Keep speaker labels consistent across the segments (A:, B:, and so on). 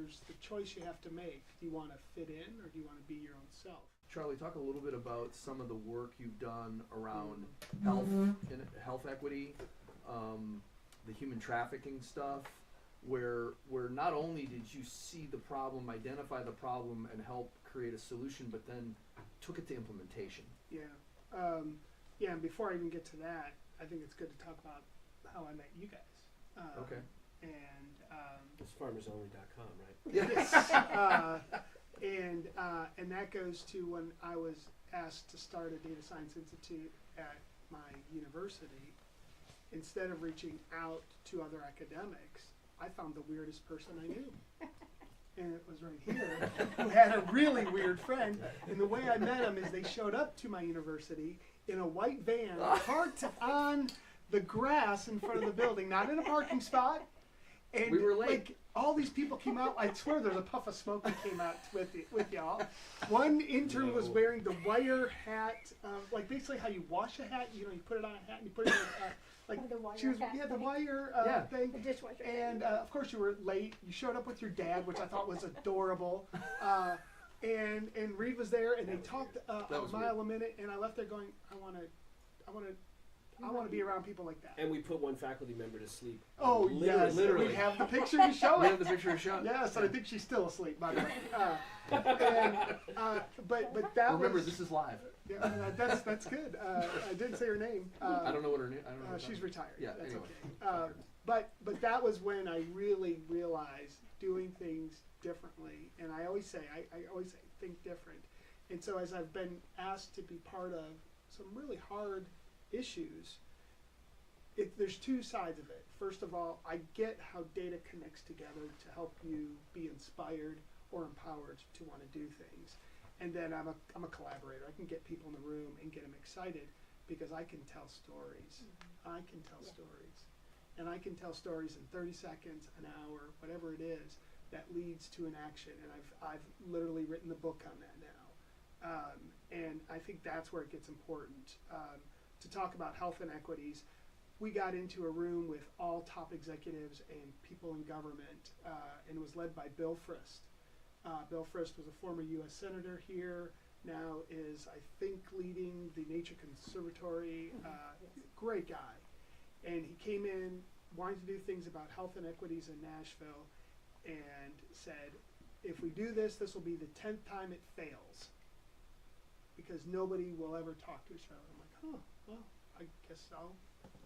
A: there's the choice you have to make. Do you want to fit in, or do you want to be your own self?
B: Charlie, talk a little bit about some of the work you've done around
A: Mm-hmm.
B: health equity, the human trafficking stuff, where not only did you see the problem, identify the problem, and help create a solution, but then took it to implementation.
A: Yeah. Yeah, and before I even get to that, I think it's good to talk about how I met you guys.
B: Okay.
A: And
C: It's farmersonly.com, right?
A: yes. And that goes to when I was asked to start a data science institute at my university. Instead of reaching out to other academics, I found the weirdest person I knew. And it was right here, who had a really weird friend. And the way I met him is they showed up to my university in a white van parked on the grass in front of the building, not in a parking spot. And
B: We were late.
A: like all these people came out. I swear there's a puff of smoke that came out with y'all. One intern was wearing the wire hat, like basically how you wash a hat. You know, you put it on a hat and you put it in like
D: The wire
A: she was,
D: hat
A: yeah, the
D: thing.
A: wire
B: Yeah.
A: thing.
D: The dishwasher.
A: And of course you were late. You showed up with your dad, which I thought was adorable. And Reed was there, and they talked a
B: was
A: mile a minute. And I left there going, I want to be around people like that.
C: And we put one faculty member to sleep.
A: Oh yes,
C: Literally.
A: we have the picture to show
B: We
A: it.
B: have the picture to show.
A: Yes, I think she's still asleep, by the way. But that
B: Remember,
A: was,
B: this is live.
A: yeah, that's good. I didn't say her name.
B: I don't know what her name. I don't know. what
A: She's
B: her-
A: retired.
B: Yeah.
A: That's
B: Anyway.
A: okay. But that was when I really realized doing things differently. And I always say, I always say, think different. And so as I've been asked to be part of some really hard issues, there's two sides of it. First of all, I get how data connects together to help you be inspired or empowered to want to do things. And then I'm a collaborator. I can get people in the room and get them excited because I can tell stories. I can tell stories. And I can tell stories in 30 seconds, an hour, whatever it is, that leads to an action. And I've literally written the book on that now. And I think that's where it gets important. To talk about health inequities, we got into a room with all top executives and people in government, and it was led by Bill Frist. Bill Frist was a former U.S. Senator here, now is, I think, leading the Nature Conservatory. Great guy. And he came in wanting to do things about health inequities in Nashville and said, if we do this, this will be the 10th time it fails because nobody will ever talk to each other. I'm like, huh, well, I guess I'll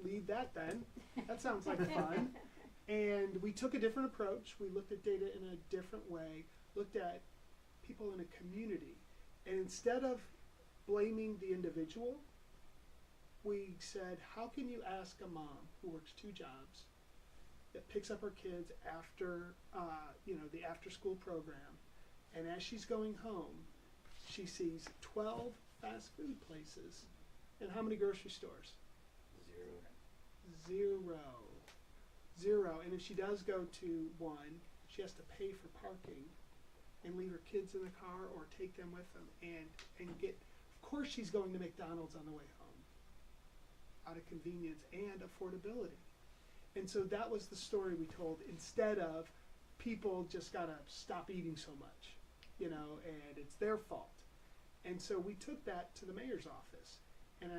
A: lead that then. That sounds like fun. And we took a different approach. We looked at data in a different way, looked at people in a community. And instead of blaming the individual, we said, how can you ask a mom who works 2 jobs, that picks up her kids after, the after-school program, and as she's going home, she sees 12 fast food places, and how many grocery stores? 0. And if she does go to one, she has to pay for parking and leave her kids in the car or take them with them and get, of course she's going to McDonald's on the way home out of convenience and affordability. And so that was the story we told, instead of people just gotta stop eating so much, and it's their fault. And so we took that to the mayor's office. And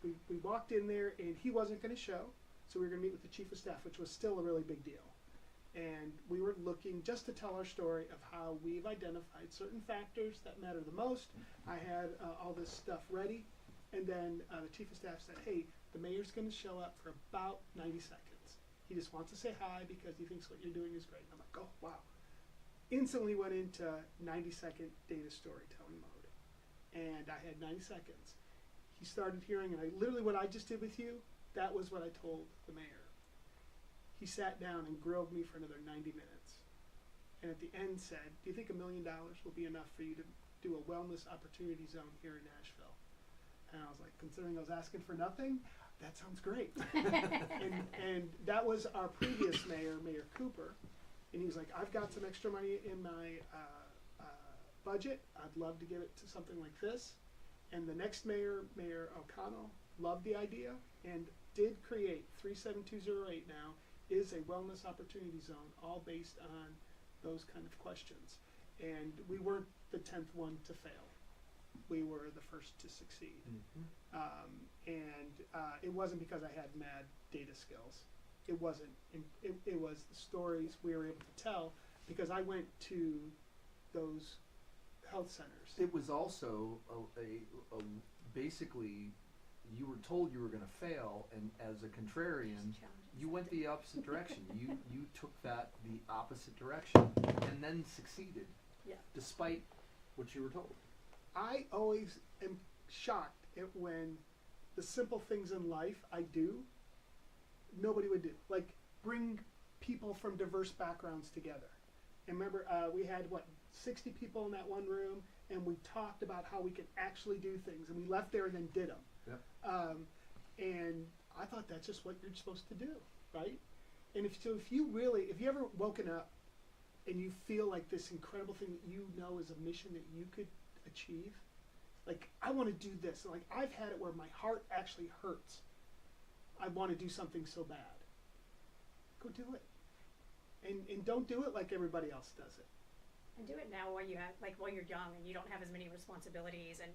A: we walked in there, and he wasn't going to show, so we were going to meet with the chief of staff, which was still a really big deal. And we were looking just to tell our story of how we've identified certain factors that matter the most. I had all this stuff ready, and then the chief of staff said, hey, the mayor's going to show up for about 90 seconds. He just wants to say hi because he thinks what you're doing is great. And I'm like, oh, wow. Instantly went into 90-second data storytelling mode. And I had 90 seconds. He started hearing, and literally what I just did with you, that was what I told the mayor. He sat down and grilled me for another 90 minutes. And at the end said, do you think $1 million will be enough for you to do a wellness opportunity zone here in Nashville? And I was like, considering I was asking for nothing, that sounds great. and that was our previous mayor, Mayor Cooper. And he was like, I've got some extra money in my budget. I'd love to give it to something like this. And the next mayor, Mayor O'Connell, loved the idea and did create 37208 now is a wellness opportunity zone, all based on those kind of questions. And we weren't the 10th one to fail. We were the first to succeed. It wasn't because I had mad data skills. It wasn't. It was the stories we were able to tell because I went to those health centers.
B: It was also basically you were told you were going to fail, and as a contrarian, you went the opposite direction. You took the opposite direction and then succeeded, despite what you were told.
A: I always am shocked at when the simple things in life I do, nobody would do. Like bring people from diverse backgrounds together. And remember, we had 60 people in that one room, and we talked about how we could actually do things, and we left there and then did them.
B: Yep.
A: And I thought that's just what you're supposed to do, right? And if you ever woken up and you feel like this incredible thing that you know is a mission that you could achieve, like I want to do this. Like I've had it where my heart actually hurts. I want to do something so bad. Go do it, and don't do it like everybody else does it.
D: And do it now while you're young and you don't have as many responsibilities, and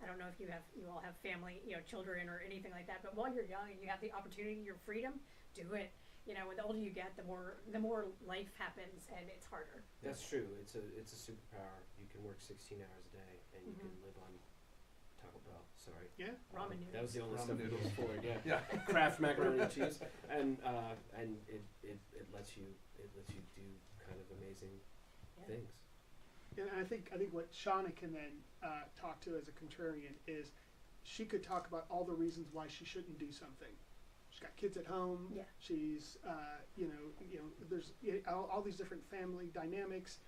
D: I don't know if you all have family, children or anything like that, but while you're young and you have the opportunity, your freedom, do it. When the older you get, the more life happens and it's harder.
C: That's true. It's a superpower. You can work 16 hours a day and you can live on Taco Bell. Sorry.
A: Yeah.
D: Ramen noodles.
C: That was the only
B: Ramen
C: stuff we
B: noodles.
C: could afford. Yeah.
B: Yeah.
C: Kraft macaroni and cheese, and it lets you do kind of amazing things.
A: And I think what Shauna can then talk to as a contrarian is she could talk about all the reasons why she shouldn't do something. She's got kids at home.
D: Yeah.
A: She's there's all these different family dynamics.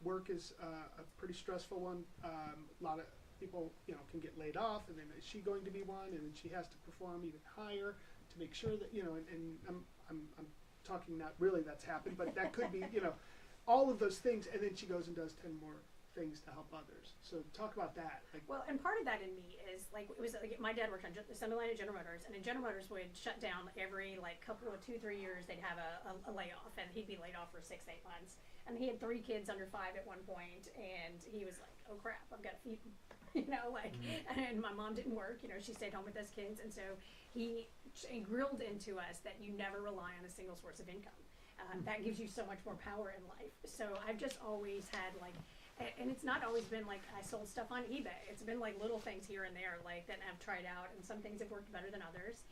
A: Work is a pretty stressful one. A lot of people can get laid off, and then is she going to be one? And then she has to perform even higher to make sure that And I'm talking not really that's happened, but that could be all of those things, and then she goes and does 10 more things to help others. So talk about that.
D: Well, and part of that in me is my dad worked on the assembly line at General Motors, and General Motors would shut down every couple of 2-3 years. They'd have a layoff, and he'd be laid off for 6-8 months. And he had 3 kids under 5 at one point, and he was like, "Oh crap, I've got to feed them," And my mom didn't work. She stayed home with us kids, and so he grilled into us that you never rely on a single source of income. That gives you so much more power in life. So I've just always had and it's not always been I sold stuff on eBay. It's been little things here and there that I've tried out, and some things have worked better than others.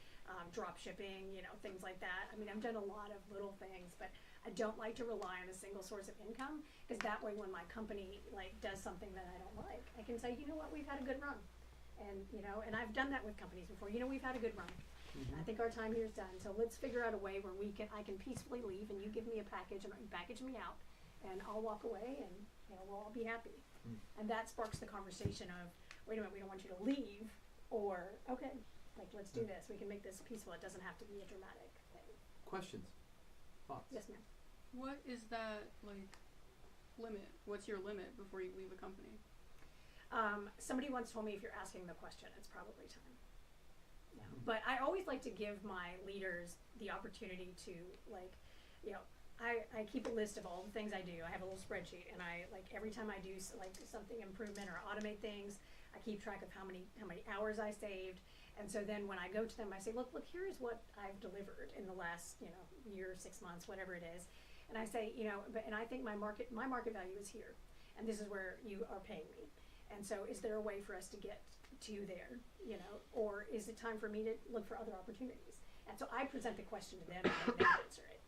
D: Drop shipping, things like that. I mean, I've done a lot of little things, but I don't like to rely on a single source of income, because that way when my company does something that I don't like, I can say, you know what, we've had a good run. And and I've done that with companies before. We've had a good run. I think our time here is done. So let's figure out a way where I can peacefully leave, and you give me a package and you package me out, and I'll walk away, and we'll all be happy. And that sparks the conversation of, wait a minute, we don't want you to leave, or okay, let's do this. We can make this peaceful. It doesn't have to be a dramatic thing.
B: Questions? Thoughts?
D: Yes, ma'am.
E: What is that limit? What's your limit before you leave a company?
D: Somebody once told me, if you're asking the question, it's probably time. Yeah. But I always like to give my leaders the opportunity to I keep a list of all the things I do. I have a little spreadsheet, and I every time I do something improvement or automate things, I keep track of how many hours I saved. And so then when I go to them, I say, look, here is what I've delivered in the last year, 6 months, whatever it is. And I say, and I think my market value is here, and this is where you are paying me. And so is there a way for us to get to there, or is it time for me to look for other opportunities? And so I present the question to them, and they answer it.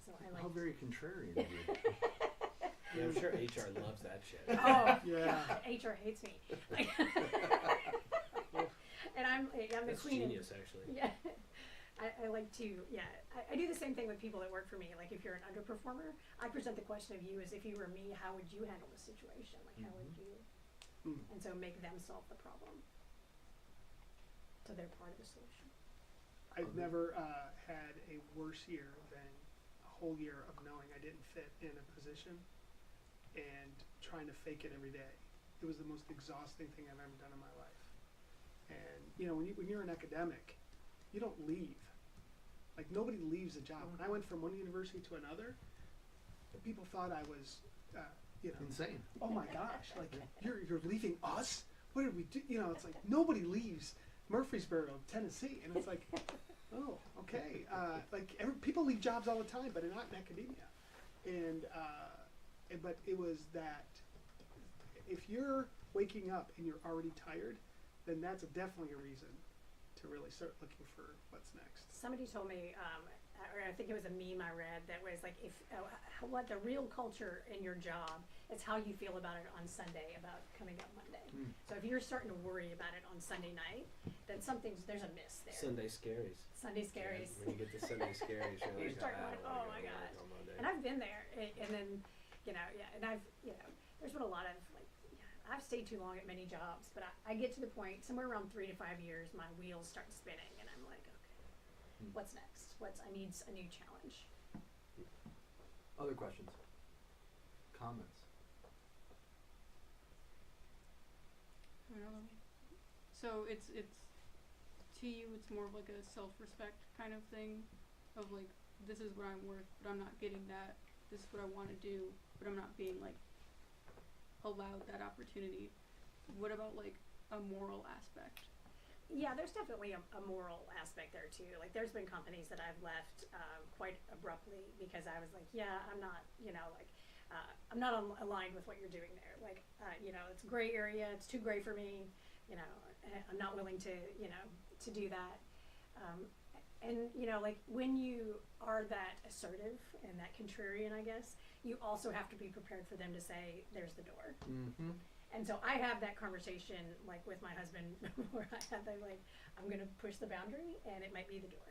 D: So I
B: How very contrarian of you.
C: Yeah, I'm sure HR loves that shit.
D: Oh,
A: Yeah.
D: God, HR hates me. And I'm the
C: That's
D: queen.
C: genius, actually.
D: Yeah. I like to, I do the same thing with people that work for me. If you're an underperformer, I present the question of you as if you were me, how would you handle the situation? How would you? And so make them solve the problem. So they're part of the solution.
A: I've never had a worse year than a whole year of knowing I didn't fit in a position and trying to fake it every day. It was the most exhausting thing I've ever done in my life. And when you're an academic, you don't leave. Nobody leaves a job. When I went from one university to another, people thought I was, you know,
B: Insane.
A: oh my gosh, like you're leaving us? What did we do? You know, it's like nobody leaves Murfreesboro, Tennessee, and it's like, oh, okay. People leave jobs all the time, but not in academia. But it was that if you're waking up and you're already tired, then that's definitely a reason to really start looking for what's next.
D: Somebody told me, or I think it was a meme I read that was like, what the real culture in your job is how you feel about it on Sunday, about coming up Monday.
B: Mm.
D: So if you're starting to worry about it on Sunday night, then there's a miss there.
C: Sunday scaries.
D: Sunday scaries.
C: Yeah, when you get to Sunday scaries, you're
D: You
C: like,
D: start
C: "Ah, I
D: going,
C: don't wanna
D: oh
C: go
D: my
C: to work
D: gosh.
C: on Monday."
D: And I've been there, and then, you know, yeah, and there's been a lot of, like, I've stayed too long at many jobs, but I get to the point, somewhere around 3 to 5 years, my wheels start spinning, and I'm like, okay, what's next? I need a new challenge.
B: Other questions? Comments?
E: I don't know. So it's to you, it's more of like a self-respect kind of thing, of like, this is what I'm worth, but I'm not getting that. This is what I want to do, but I'm not being like allowed that opportunity. What about like a moral aspect?
D: Yeah, there's definitely a moral aspect there too. Like, there's been companies that I've left quite abruptly because I was like, yeah, I'm not, I'm not aligned with what you're doing there. Like, it's a gray area. It's too gray for me. I'm not willing to, to do that. And, like, when you are that assertive and that contrarian, I guess, you also have to be prepared for them to say, there's the door.
B: Mm-hmm.
D: And so I have that conversation, like, with my husband where I'm going to push the boundary, and it might be the door.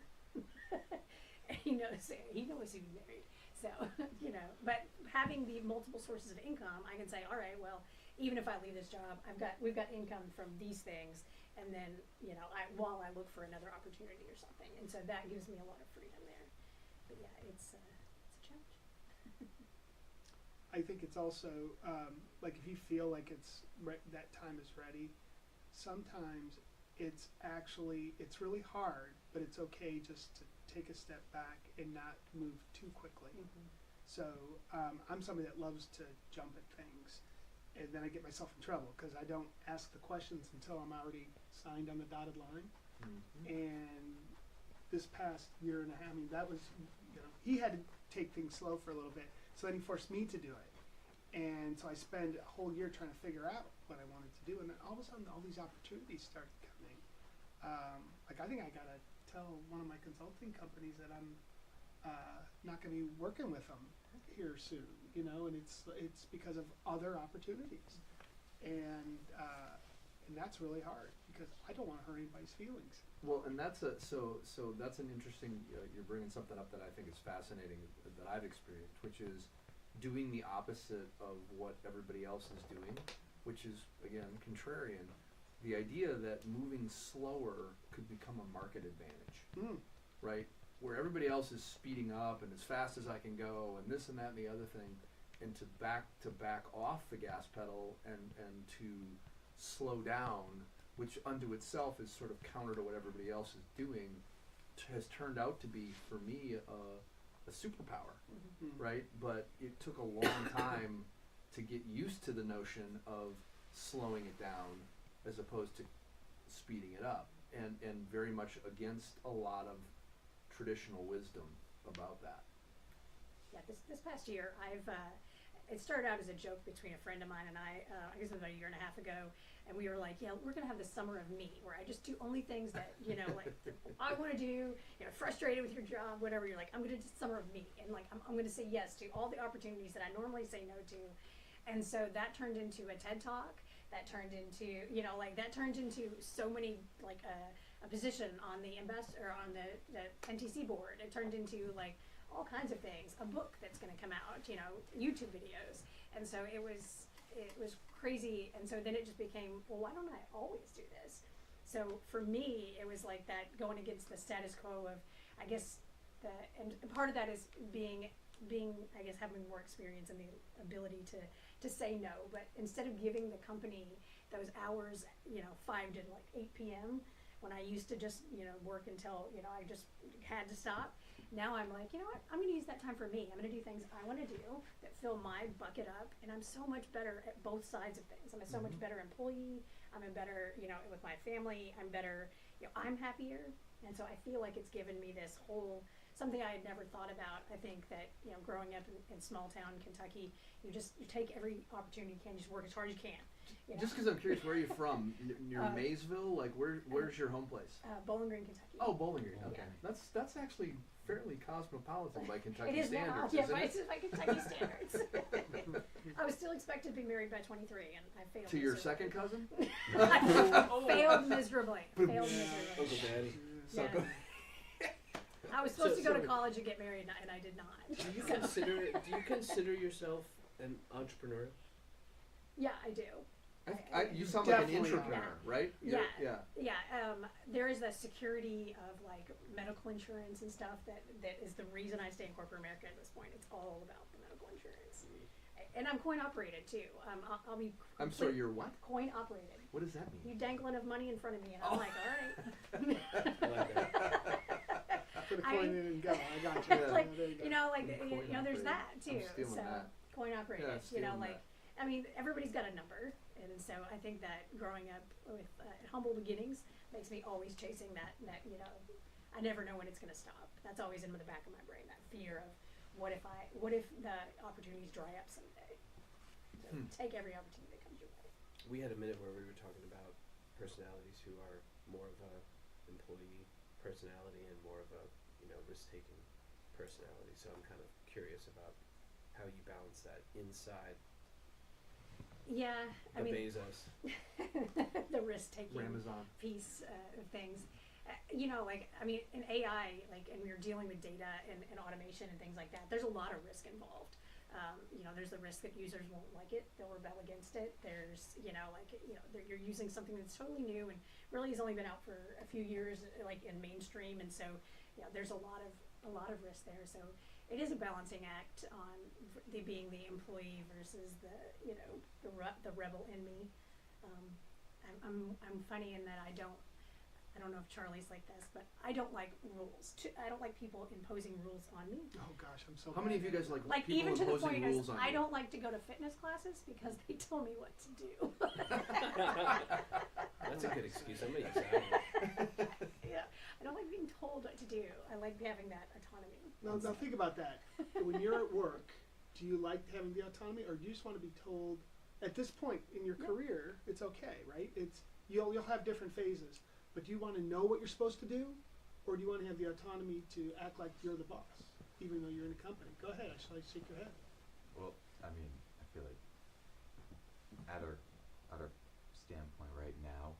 D: And he knows he'd be married. So, but having the multiple sources of income, I can say, all right, well, even if I leave this job, we've got income from these things, and then, while I look for another opportunity or something. And so that gives me a lot of freedom there. But yeah, it's a challenge.
A: I think it's also, like, if you feel like that time is ready, sometimes it's really hard, but it's okay just to take a step back and not move too quickly.
D: Mm-hmm.
A: So I'm somebody that loves to jump at things, and then I get myself in trouble because I don't ask the questions until I'm already signed on the dotted line.
B: Mm-hmm.
A: And this past year and a half, I mean, that was, he had to take things slow for a little bit, so then he forced me to do it. And so I spent a whole year trying to figure out what I wanted to do, and then all of a sudden all these opportunities started coming. Like, I think I gotta tell one of my consulting companies that I'm not gonna be working with them here soon, and it's because of other opportunities, and that's really hard because I don't want to hurt anybody's feelings.
B: Well, and that's so that's an interesting. You're bringing something up that I think is fascinating that I've experienced, which is doing the opposite of what everybody else is doing, which is, again, contrarian. The idea that moving slower could become a market advantage, right? Where everybody else is speeding up and as fast as I can go and this and that and the other thing, and to back off the gas pedal and to slow down, which unto itself is sort of counter to what everybody else is doing, has turned out to be, for me, a superpower,
A: Mm-hmm.
B: right? But it took a long time to get used to the notion of slowing it down as opposed to speeding it up, and very much against a lot of traditional wisdom about that.
D: Yeah, this past year, it started out as a joke between a friend of mine and I guess it was about a year and a half ago, and we were like, yeah, we're gonna have the summer of me, where I just do only things that, like, I wanna do, frustrated with your job, whatever, you're like, I'm gonna do summer of me, and like, I'm gonna say yes to all the opportunities that I normally say no to. And so that turned into a TED Talk, that turned into, that turned into so many, like, a position on the on the NTC board. It turned into, like, all kinds of things, a book that's going to come out, YouTube videos. And so it was crazy. And so then it just became, well, why don't I always do this? So for me, it was like that, going against the status quo of, I guess, and part of that is being, I guess, having more experience and the ability to say no. But instead of giving the company those hours, 5 to like 8 p.m., when I used to just, work until, I just had to stop, Now I'm like, you know what? I'm going to use that time for me. I'm going to do things I want to do that fill my bucket up, and I'm so much better at both sides of things. I'm a so much better employee. I'm a better, with my family. I'm better, I'm happier. And so I feel like it's given me this whole, something I had never thought about. I think that, growing up in small town Kentucky, you take every opportunity you can, you just work as hard as you can.
B: Just because I'm curious, where are you from? Near Maysville? Like, where's your home place?
D: Bowling Green, Kentucky.
B: Oh, Bowling Green. Okay,
D: Yeah.
B: that's actually fairly cosmopolitan by Kentucky
D: It is
B: standards,
D: now,
B: isn't it?
D: by Kentucky standards. I was still expected to be married by 23, and I failed.
B: To your
D: miserably.
B: second cousin?
D: I failed miserably. Failed
A: Yeah.
D: miserably.
C: Uncle Daddy.
D: Yeah. I was supposed
C: So-
D: to go to
C: so-
D: college and get married, and I did not.
C: Do you
D: So-
C: consider yourself an entrepreneur?
D: Yeah, I do.
B: You sound like an
A: Definitely
B: entrepreneur,
D: are.
B: right?
D: Yeah.
B: Yeah.
D: Yeah, there is the security of like medical insurance and stuff that is the reason I stay in corporate America at this point. It's all about the medical insurance, and I'm coin operated too. I'll be.
B: I'm sorry, you're what?
D: Coin operated.
B: What does that mean?
D: You dangle enough money in front of me, and I'm like, all right.
C: I like that.
A: Put a
D: I-
A: coin in and go. I got you.
B: Yeah.
D: like,
A: There you go.
B: Coin
D: there's
B: operated.
D: that too.
B: I'm stealing
D: So
B: that.
D: coin operated.
B: Yeah, stealing that.
D: I mean, everybody's got a number, and so I think that growing up with humble beginnings makes me always chasing that. I never know when it's going to stop. That's always in the back of my brain. That fear of what if the opportunities dry up someday. So take every opportunity that comes your way.
C: We had a minute where we were talking about personalities who are more of a employee personality and more of a risk-taking personality. So I'm kind of curious about how you balance that inside
D: Yeah, I
C: the
D: mean,
C: Bezos.
D: the risk-taking
B: Ramazan.
D: piece of things. In AI, and we're dealing with data and automation and things like that, there's a lot of risk involved. There's the risk that users won't like it, they'll rebel against it. There's, you're using something that's totally new and really has only been out for a few years, in mainstream, and so, there's a lot of risk there. So it is a balancing act on being the employee versus the rebel in me. I'm funny in that I don't know if Charlie's like this, but I don't like rules. I don't like people imposing rules on me.
A: Oh gosh, I'm so.
B: How many of you
A: bad.
B: guys like people
D: Even to the
B: imposing
D: point
B: rules on
D: I
B: you?
D: don't like to go to fitness classes because they tell me what to do.
C: That's a good excuse. I'm gonna use that one.
D: Yeah, I don't like being told what to do. I like having that autonomy.
A: Now think about that. When you're at work, do you like having the autonomy, or do you just want to be told? At this point in your career, it's okay, right? You'll have different phases, but do you want to know what you're supposed to do, or do you want to have the autonomy to act like you're the boss, even though you're in a company? Go ahead. I shall shake your head.
F: Well, I mean, I feel like at our standpoint right now,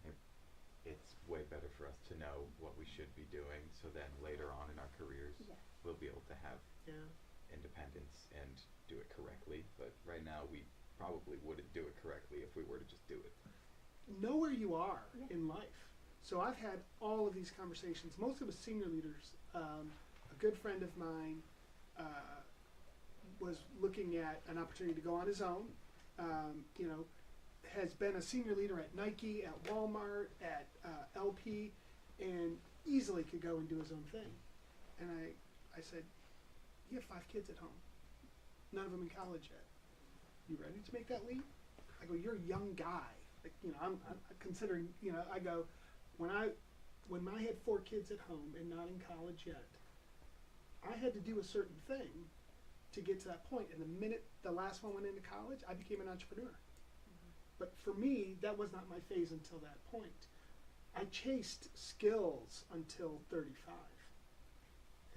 F: it's way better for us to know what we should be doing, so then later on in our careers, we'll be able to have independence and do it correctly. But right now, we probably wouldn't do it correctly if we were to just do it.
A: Know where you are in life. So I've had all of these conversations, mostly with senior leaders. A good friend of mine was looking at an opportunity to go on his own. Has been a senior leader at Nike, at Walmart, at LP, and easily could go and do his own thing. And I said, you have 5 kids at home, none of them in college yet. You ready to make that leap? I go, you're a young guy. I'm considering, I go, when I had 4 kids at home and not in college yet, I had to do a certain thing to get to that point. And the minute the last one went into college, I became an entrepreneur. But for me, that was not my phase until that point. I chased skills until 35.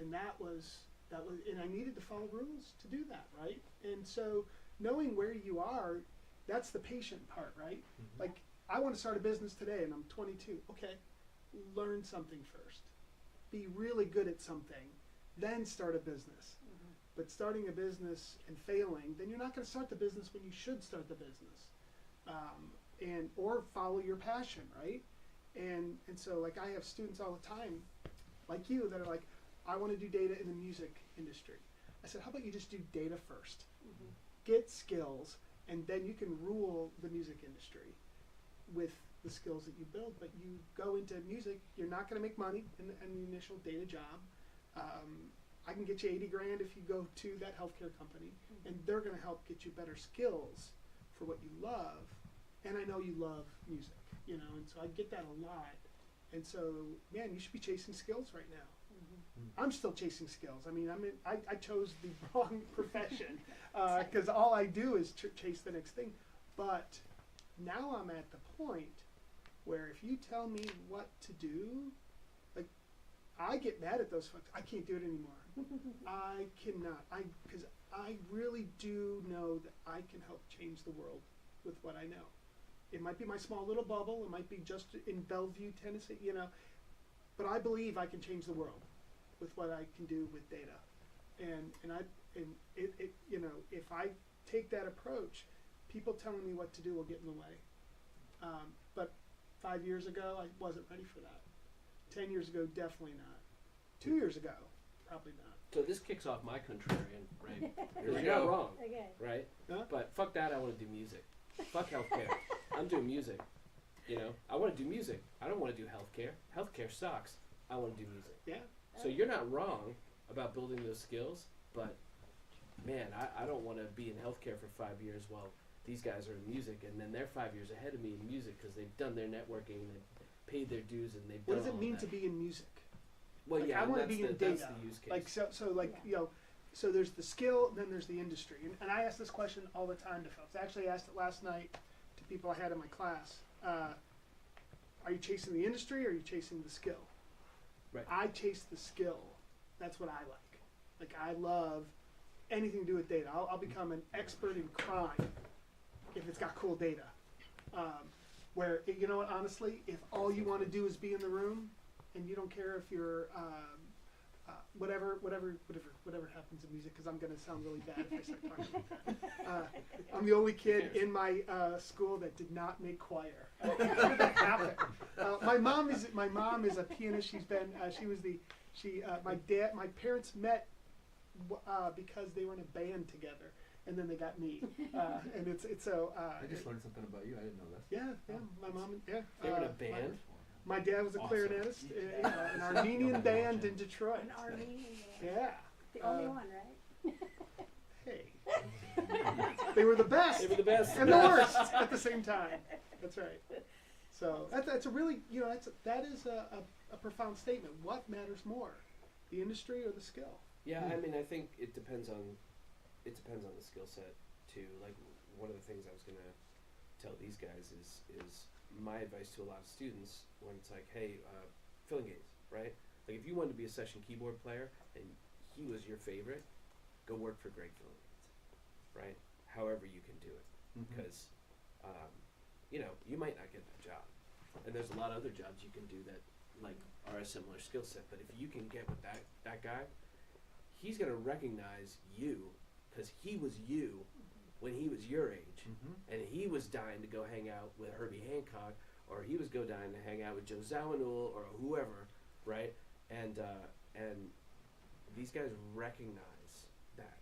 A: And that was, and I needed to follow rules to do that, right? And so knowing where you are, that's the patient part, right?
B: Mm-hmm.
A: Like, I want to start a business today and I'm 22. Okay, learn something first. Be really good at something, then start a business. But starting a business and failing, then you're not going to start the business when you should start the business. Or follow your passion, right? And so, like, I have students all the time, like you, that are like, I want to do data in the music industry. I said, how about you just do data first? Get skills, and then you can rule the music industry with the skills that you build. But you go into music, you're not going to make money in the initial data job. I can get you 80 grand if you go to that healthcare company, and they're going to help get you better skills for what you love. And I know you love music, you know, and so I get that a lot. And so, man, you should be chasing skills right now. I'm still chasing skills. I mean, I chose the wrong profession because all I do is chase the next thing. But now I'm at the point where if you tell me what to do, like, I get mad at those folks. I can't do it anymore. I cannot. Because I really do know that I can help change the world with what I know. It might be my small little bubble. It might be just in Bellevue, Tennessee, you know. But I believe I can change the world with what I can do with data. And it you know, if I take that approach, people telling me what to do will get in the way. But 5 years ago, I wasn't ready for that. 10 years ago, definitely not. 2 years ago, probably not.
G: So this kicks off my contrarian, right?
B: Here we
G: You're not
B: go.
G: wrong,
D: Okay.
G: right?
A: Huh?
G: But fuck that, I want to do music. Fuck healthcare. I'm doing music. You know, I want to do music. I don't want to do healthcare. Healthcare sucks. I want to do music.
A: Yeah.
G: So you're not wrong about building those skills, but man, I don't want to be in healthcare for 5 years while these guys are in music, and then they're 5 years ahead of me in music because they've done their networking and they've paid their dues and they've
A: What
G: done
A: does it
G: all
A: mean
G: that.
A: to be in music?
G: Well,
A: Like,
G: yeah,
A: I
G: and
A: want to
G: that's
A: be in
G: the, that's
A: data.
G: the use case.
A: Like so like
D: Yeah.
A: you know, so there's the skill, then there's the industry, and I ask this question all the time to folks. I actually asked it last night to people I had in my class. Are you chasing the industry or are you chasing the skill?
G: Right.
A: I chase the skill. That's what I like. Like I love anything to do with data. I'll become an expert in crime if it's got cool data. Where you know what? Honestly, if all you want to do is be in the room, and you don't care if you're whatever happens in music, because I'm going to sound really bad if I start talking about that. I'm the only kid in my school that did not make choir. That happened. My mom is a pianist. My parents met because they were in a band together, and then they got me. And it's so.
B: I just learned something about you. I didn't know this.
A: Yeah, my mom. Yeah.
G: They were in a band.
A: My dad was a
B: Awesome.
A: clarinetist in an Armenian band in Detroit.
D: An Armenian.
A: Yeah.
D: The only
A: Uh,
D: one, right?
A: Hey. They were the best
G: They were the best.
A: and the worst at the same time. That's right. So that's a really, you know, that is a profound statement. What matters more, the industry or the skill?
G: Yeah, I mean, I think it depends on the skill set too. Like one of the things I was gonna tell these guys is my advice to a lot of students when it's like, hey, filling games, right? Like if you wanted to be a session keyboard player and he was your favorite, go work for Greg Filling Games, right? However you can do it, because you know, you might not get that job, and there's a lot of other jobs you can do that like are a similar skill set. But if you can get with that guy, he's gonna recognize you because he was you when he was your age, and he was dying to go hang out with Herbie Hancock, or he was dying to hang out with Joe Zawinul or whoever, right? And these guys recognize that.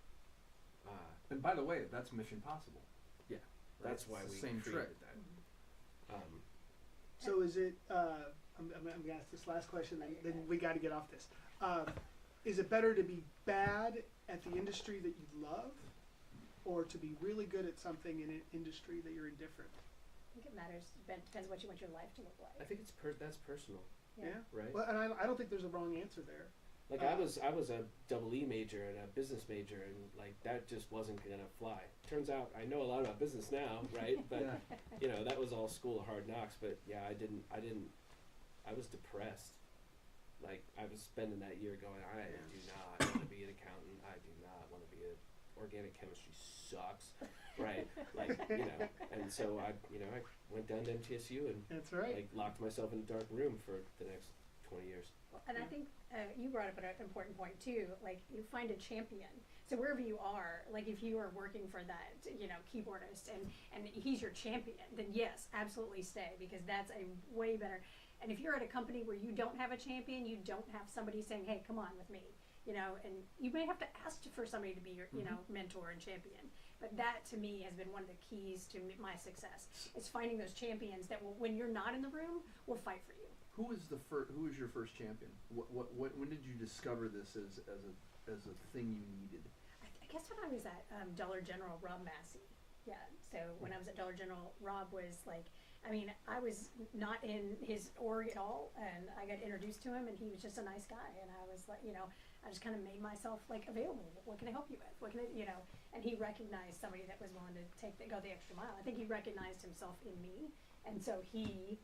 B: And by the way, that's Mission Possible.
G: Yeah,
B: Right?
G: that's why
B: It's
G: we
B: the same
G: created
B: trick.
G: that.
A: So is it? I'm going to ask this last question, then we got to get off this. Is it better to be bad at the industry that you love, or to be really good at something in an industry that you're indifferent?
D: I think it matters. Depends what you want your life to look like.
G: I think that's personal,
A: Yeah.
G: right?
A: Well, and I don't think there's a wrong answer there.
G: Like I was a double E major and a business major, and like that just wasn't gonna fly. Turns out I know a lot about business now, right? But you know, that was all school of hard knocks. But yeah, I was depressed. Like I was spending that year going, I do not want to be an accountant. I do not want to be organic chemistry sucks, right? Like you know, and so I went down to MTSU and
A: That's right.
G: like locked myself in a dark room for the next 20 years.
D: And I think you brought up an important point too. Like you find a champion. So wherever you are, like if you are working for that, keyboardist, and he's your champion, then yes, absolutely stay, because that's a way better. And if you're at a company where you don't have a champion, you don't have somebody saying, "Hey, come on with me," and you may have to ask for somebody to be your, mentor and champion. But that to me has been one of the keys to my success. Is finding those champions that will, when you're not in the room, will fight for you.
B: Who was your first champion? When did you discover this as as a thing you needed?
D: I guess when I was at Dollar General, Rob Massey. Yeah. So when I was at Dollar General, Rob was like, I mean, I was not in his org at all, and I got introduced to him, and he was just a nice guy, and I was like, you know, I just kind of made myself like available. What can I help you with? What can I, you know? And he recognized somebody that was willing to go the extra mile. I think he recognized himself in me, and so he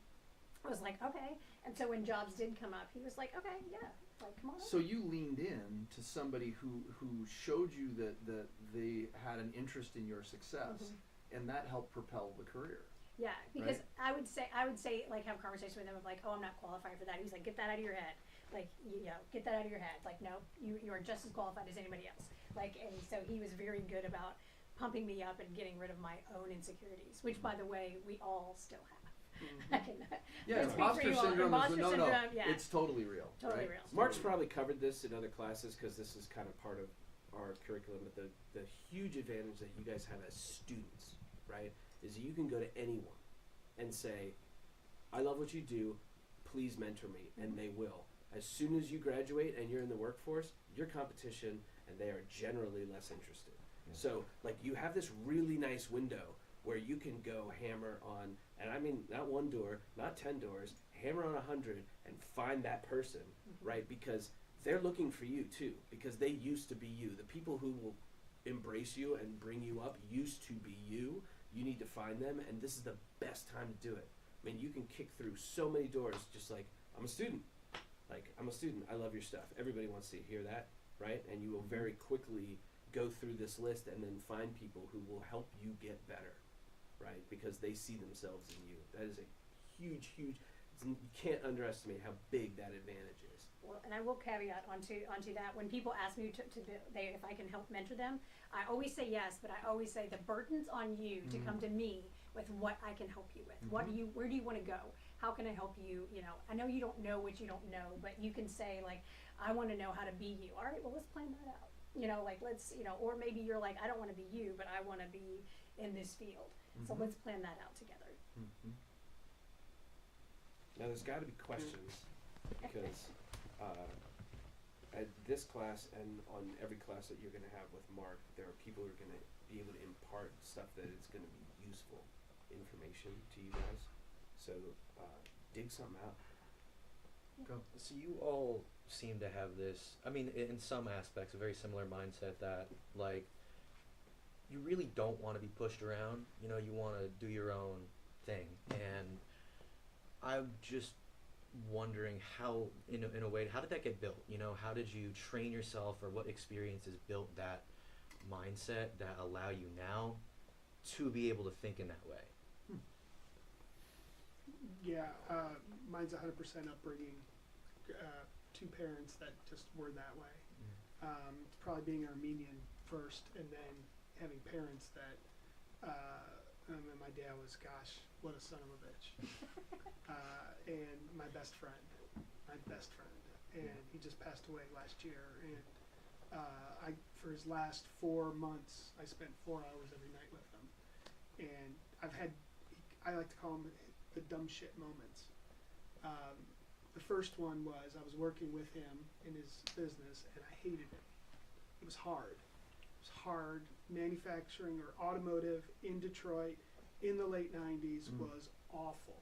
D: was like, okay. And so when jobs did come up, he was like, okay, yeah, like come on.
B: So you leaned in to somebody who showed you that they had an interest in your success, and that helped propel the career.
D: Yeah, because
B: Right.
D: I would say like have a conversation with him of like, oh, I'm not qualified for that. He's like, get that out of your head. Like, you know, get that out of your head. Like, no, you are just as qualified as anybody else. Like, and so he was very good about pumping me up and getting rid of my own insecurities, which, by the way, we all still have. I can,
B: Yeah,
D: let's speak for
B: imposter
D: you all.
B: syndrome
D: Imposter
B: is no,
D: syndrome, yeah.
B: it's totally real.
D: Totally
B: right?
D: real.
B: It's
G: Mark's
B: totally
G: probably covered this in other classes because this is kind of part of our curriculum. But the huge advantage that you guys have as students, right, is you can go to anyone and say, I love what you do, please mentor me, and they will. As soon as you graduate and you're in the workforce, your competition, and they are generally less interested.
F: Yeah.
G: So, like, you have this really nice window where you can go hammer on, and I mean, not one door, not 10 doors, hammer on 100 and find that person, right? Because they're looking for you too, because they used to be you. The people who will embrace you and bring you up used to be you. You need to find them, and this is the best time to do it. I mean, you can kick through so many doors just like, I'm a student. Like, I'm a student. I love your stuff. Everybody wants to hear that, right? And you will very quickly go through this list and then find people who will help you get better, right? Because they see themselves in you. That is a huge, huge, you can't underestimate how big that advantage is.
D: Well, and I will caveat onto that. When people ask me if I can help mentor them, I always say yes, but I always say the burden's on you to come to me with what I can help you with. Where do you want to go? How can I help you? You know, I know you don't know what you don't know, but you can say like, I want to know how to be you. All right, well, let's plan that out. You know, like let's, you know, or maybe you're like, I don't want to be you, but I want to be in this field. So let's plan that out together.
G: Now, there's got to be questions because at this class and on every class that you're going to have with Mark, there are people who are going to be able to impart stuff that is going to be useful information to you guys. So dig something out.
B: Go.
H: So you all seem to have this, I mean, in some aspects, a very similar mindset that, like, you really don't want to be pushed around. You know, you want to do your own thing. And I'm just wondering how, in a way, how did that get built? You know, how did you train yourself, or what experiences built that mindset that allow you now to be able to think in that way?
A: Yeah, mine's 100% upbringing. Two parents that just were that way. It's probably being Armenian first, and then having parents that, and my dad was, gosh, what a son of a bitch. And my best friend, and he just passed away last year. And for his last 4 months, I spent 4 hours every night with him. And I like to call them the dumb shit moments. The first one was I was working with him in his business, and I hated it. It was hard. Manufacturing or automotive in Detroit in the late 90s was awful.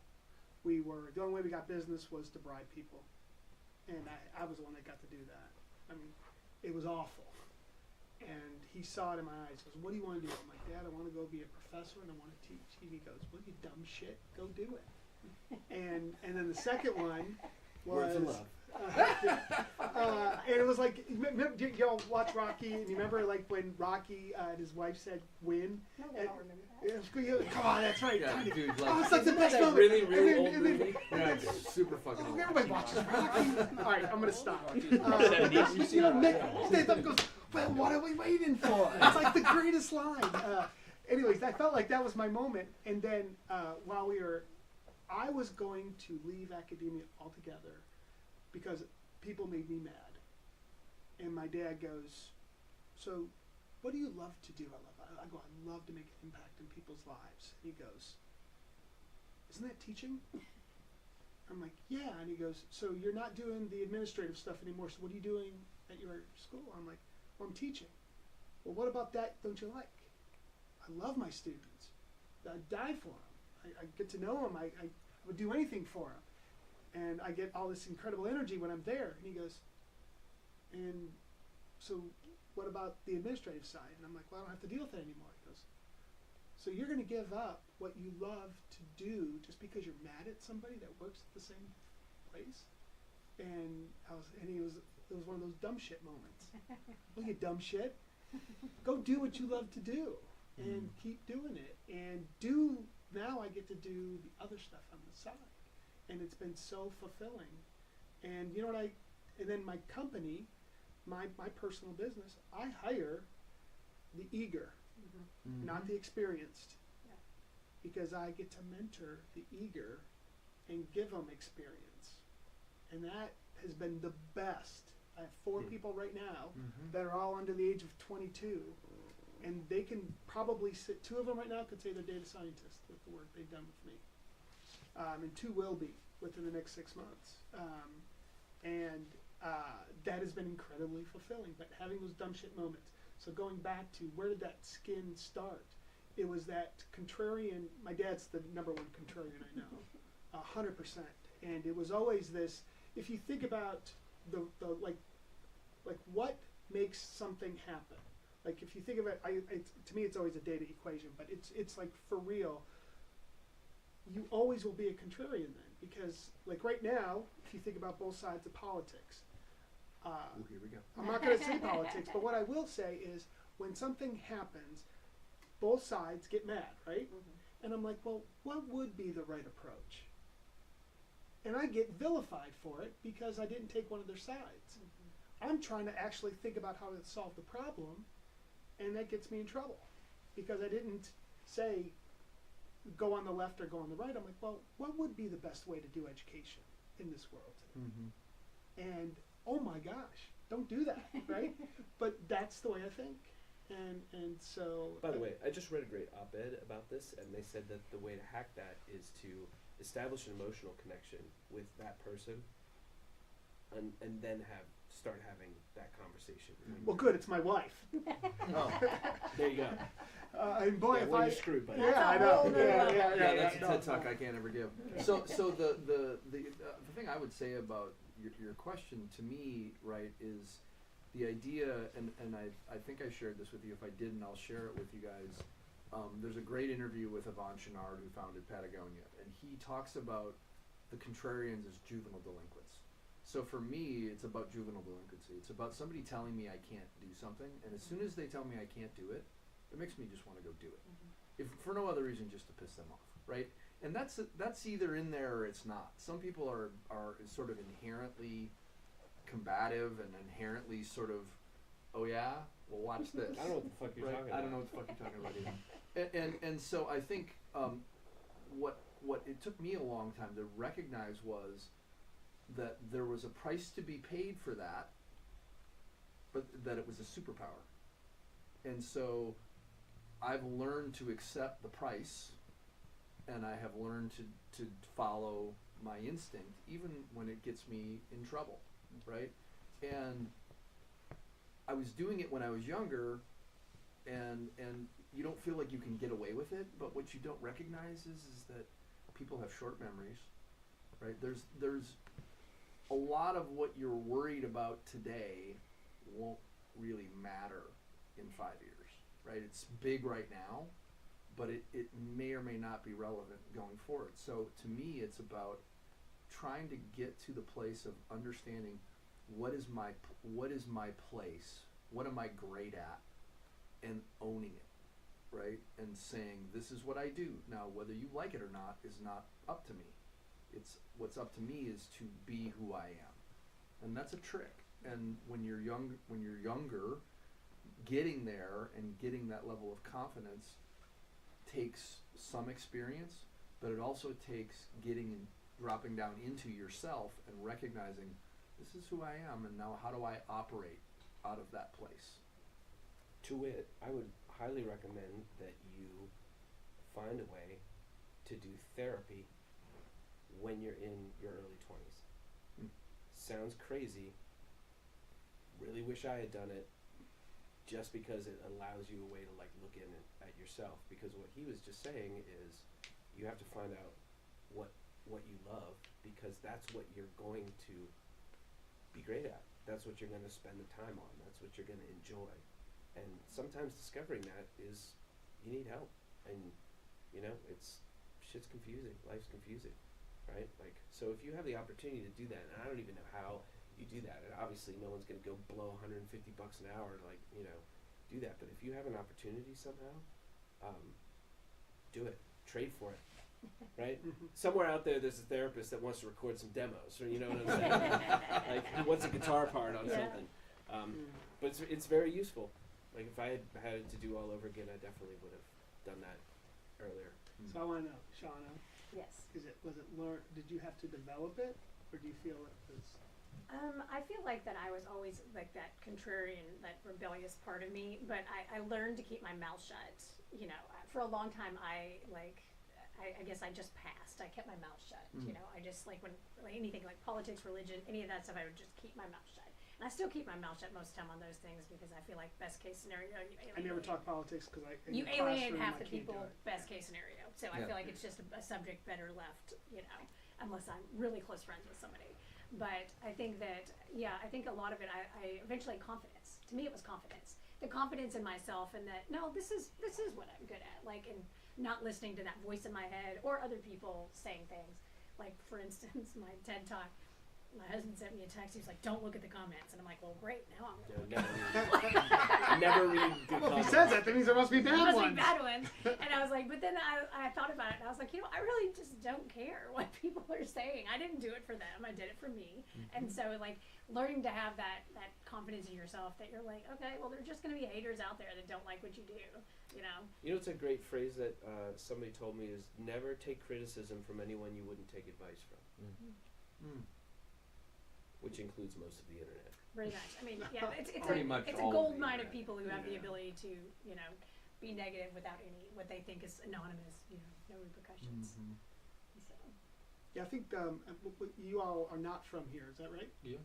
A: The only way we got business was to bribe people. And I was the one that got to do that. I mean, it was awful. And he saw it in my eyes. He goes, what do you want to do? I'm like, Dad, I want to go be a professor and I want to teach. And he goes, well, you dumb shit, go do it. And then the second one was...
G: Words of love.
A: And it was like, y'all watch Rocky, and you remember like when Rocky and his wife said win?
D: No, they don't remember that.
A: Come on, that's right.
B: Yeah,
A: Tiny.
B: dude,
A: Oh, it's
B: like,
A: like the best moment.
G: really,
A: And
G: really
A: then-
G: old
A: and then-
G: movie?
B: yeah, it's super fucking old.
A: Everybody watches Rocky. All right, I'm gonna stop.
H: You've
A: You know, Nick stands up and goes, well, what are we waiting for? It's like the greatest line. Anyways, I felt like that was my moment. And then I was going to leave academia altogether because people made me mad. And my dad goes, so what do you love to do? I go, I love to make an impact in people's lives. And he goes, isn't that teaching? I'm like, yeah. And he goes, so you're not doing the administrative stuff anymore, so what are you doing at your school? I'm like, Well, I'm teaching. Well, what about that don't you like? I love my students. I die for them. I get to know them. I would do anything for them. And I get all this incredible energy when I'm there. And he goes, and so what about the administrative side? And I'm like, well, I don't have to deal with that anymore. He goes, so you're going to give up what you love to do just because you're mad at somebody that works at the same place? And it was one of those dumb shit moments. Well, you dumb shit. Go do what you love to do and keep doing it. And now I get to do the other stuff on the side. And it's been so fulfilling. And you know what and then my company, my personal business, I hire the eager, not the experienced.
D: Yeah.
A: Because I get to mentor the eager and give them experience. And that has been the best. I have 4 people right now that are all under the age of 22. And they can probably 2 of them right now could say they're data scientists with the work they've done with me. And 2 will be within the next 6 months. That has been incredibly fulfilling. But having those dumb shit moments. So going back to where did that skin start? It was that contrarian. My dad's the #1 contrarian I know, 100%. And it was always this. If you think about the like what makes something happen. Like if you think of it, to me it's always a data equation, but it's like for real. You always will be a contrarian then, because like right now, if you think about both sides of politics,
B: Here we go.
A: I'm not going to say politics, but what I will say is when something happens, both sides get mad, right? And I'm like, well, what would be the right approach? And I get vilified for it because I didn't take one of their sides. I'm trying to actually think about how to solve the problem, and that gets me in trouble because I didn't say go on the left or go on the right. I'm like, well, what would be the best way to do education in this world today? And oh my gosh, don't do that, right? But that's the way I think. And so
G: By the way, I just read a great op-ed about this, and they said that the way to hack that is to establish an emotional connection with that person, and then start having that conversation.
A: well, good, it's my wife.
B: Oh,
G: There you go.
A: And boy,
G: Yeah,
A: if
G: well,
A: I
G: you're screwed, buddy.
A: yeah, I know.
B: yeah, that's a
A: no,
B: TED Talk
A: no.
B: I can't ever give. So the thing I would say about your question to me, right, is the idea, and I think I shared this with you. If I didn't, I'll share it with you guys. There's a great interview with Yvon Chouinard, who founded Patagonia, and he talks about the contrarians as juvenile delinquents. So for me, it's about juvenile delinquency. It's about somebody telling me I can't do something, and as soon as they tell me I can't do it, it makes me just want to go do it. If for no other reason, just to piss them off, right? And that's either in there or it's not. Some people are sort of inherently combative and inherently sort of, oh yeah, well watch this.
G: I don't know what the fuck you're
B: Right?
G: talking about.
B: I don't know what the fuck you're talking about either. And so I think what it took me a long time to recognize was that there was a price to be paid for that, but that it was a superpower. And so I've learned to accept the price, and I have learned to follow my instinct, even when it gets me in trouble, right? And I was doing it when I was younger, and you don't feel like you can get away with it, but what you don't recognize is that people have short memories, right? There's a lot of what you're worried about today won't really matter in 5 years, right? It's big right now, but it may or may not be relevant going forward. So to me, it's about trying to get to the place of understanding what is my place, what am I great at, and owning it, right? And saying, this is what I do. Now, whether you like it or not is not up to me. It's what's up to me is to be who I am. And that's a trick. And when you're younger, getting there and getting that level of confidence takes some experience, but it also takes getting and dropping down into yourself and recognizing this is who I am, and now how do I operate out of that place?
G: To wit, I would highly recommend that you find a way to do therapy when you're in your early 20s. Sounds crazy. Really wish I had done it. just because it allows you a way to like look in at yourself. Because what he was just saying is, you have to find out what you love, because that's what you're going to be great at. That's what you're going to spend the time on. That's what you're going to enjoy. And sometimes discovering that is, you need help. And, you know, shit's confusing. Life's confusing, right? Like, so if you have the opportunity to do that, and I don't even know how you do that, and obviously no one's going to go blow $150 an hour to, like, you know, do that. But if you have an opportunity somehow, do it. Trade for it. Right? Somewhere out there's a therapist that wants to record some demos, or you know what I'm saying? Like, he wants a guitar part on something. But it's very useful. Like, if I had it to do all over again, I definitely would have done that earlier.
A: So I want to know, Shauna,
D: Yes.
A: was it learned? Did you have to develop it, or do you feel it was?
D: I feel like that I was always like that contrarian, that rebellious part of me, but I learned to keep my mouth shut. You know, for a long time, I guess I just passed. I kept my mouth shut. You know, I just like anything like politics, religion, any of that stuff, I would just keep my mouth shut. And I still keep my mouth shut most of the time on those things, because I feel like best case scenario, you alienate.
A: I never talk politics because
D: You alienate half the people, best case scenario. So I feel like it's just a subject better left, you know, unless I'm really close friends with somebody. But I think that, I think a lot of it, I eventually confidence. To me, it was confidence. The confidence in myself, and that, no, this is what I'm good at. Like, and not listening to that voice in my head or other people saying things. Like, for instance, my TED Talk, my husband sent me a text. He was like, "Don't look at the comments," and I'm like, "Well, great. Now I'm gonna look at
G: Never read good
A: Well, if
G: comments.
A: he says that, that means there must be bad
D: must
A: ones.
D: be bad ones." And I was like, but then I thought about it, and I was like, I really just don't care what people are saying. I didn't do it for them. I did it for me. And so, like, learning to have that confidence in yourself, that you're like, okay, well, there's just gonna be haters out there that don't like what you do. You know.
G: You know, it's a great phrase that somebody told me is, never take criticism from anyone you wouldn't take advice from. Which includes most of the internet.
D: Pretty much. I mean, it's
B: Pretty much
D: it's a
B: all of
D: gold
B: the
D: mine of
B: internet.
D: people who have the ability to, you know, be negative without any what they think is anonymous, you know, no repercussions. So.
A: Yeah, I think you all are not from here. Is that right?
F: Yeah.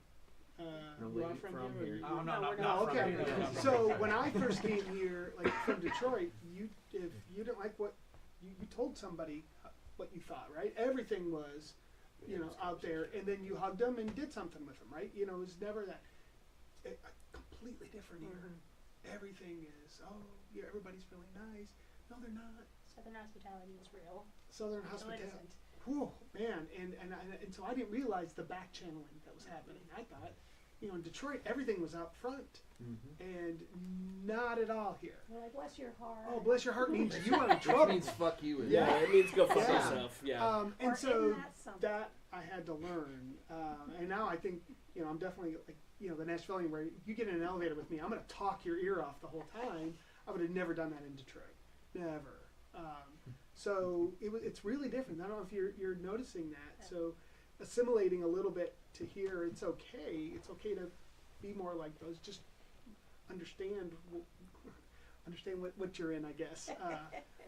A: You are from here.
F: Oh,
D: No, we're
A: No,
D: not
A: okay.
F: from here. No.
A: So when I first came here, like from Detroit, if you didn't like what you told somebody what you thought, right? Everything was, you know, out there, and then you hugged them and did something with them, right? You know, it was never that. Completely different here. Everything is, everybody's really nice. No, they're not.
D: Southern hospitality is real.
A: Southern
D: Until it
A: hospitality.
D: isn't.
A: Whew, man, and so I didn't realize the back channeling that was happening. I thought, you know, in Detroit, everything was out front, and not at all here.
D: We're like, bless your heart.
A: Oh, bless your heart means you are in
B: Which
A: trouble.
B: means fuck you. And
A: Yeah.
G: It means go fuck
A: Yeah.
G: yourself. Yeah.
A: And
D: Or
A: so
D: isn't that something?
A: that I had to learn, and now I think, you know, I'm definitely like, you know, the Nashvilleian, where you get in an elevator with me, I'm going to talk your ear off the whole time. I would have never done that in Detroit, never. So it's really different. I don't know if you're noticing that. So assimilating a little bit to here, it's okay. It's okay to be more like those. Just understand what you're in, I guess.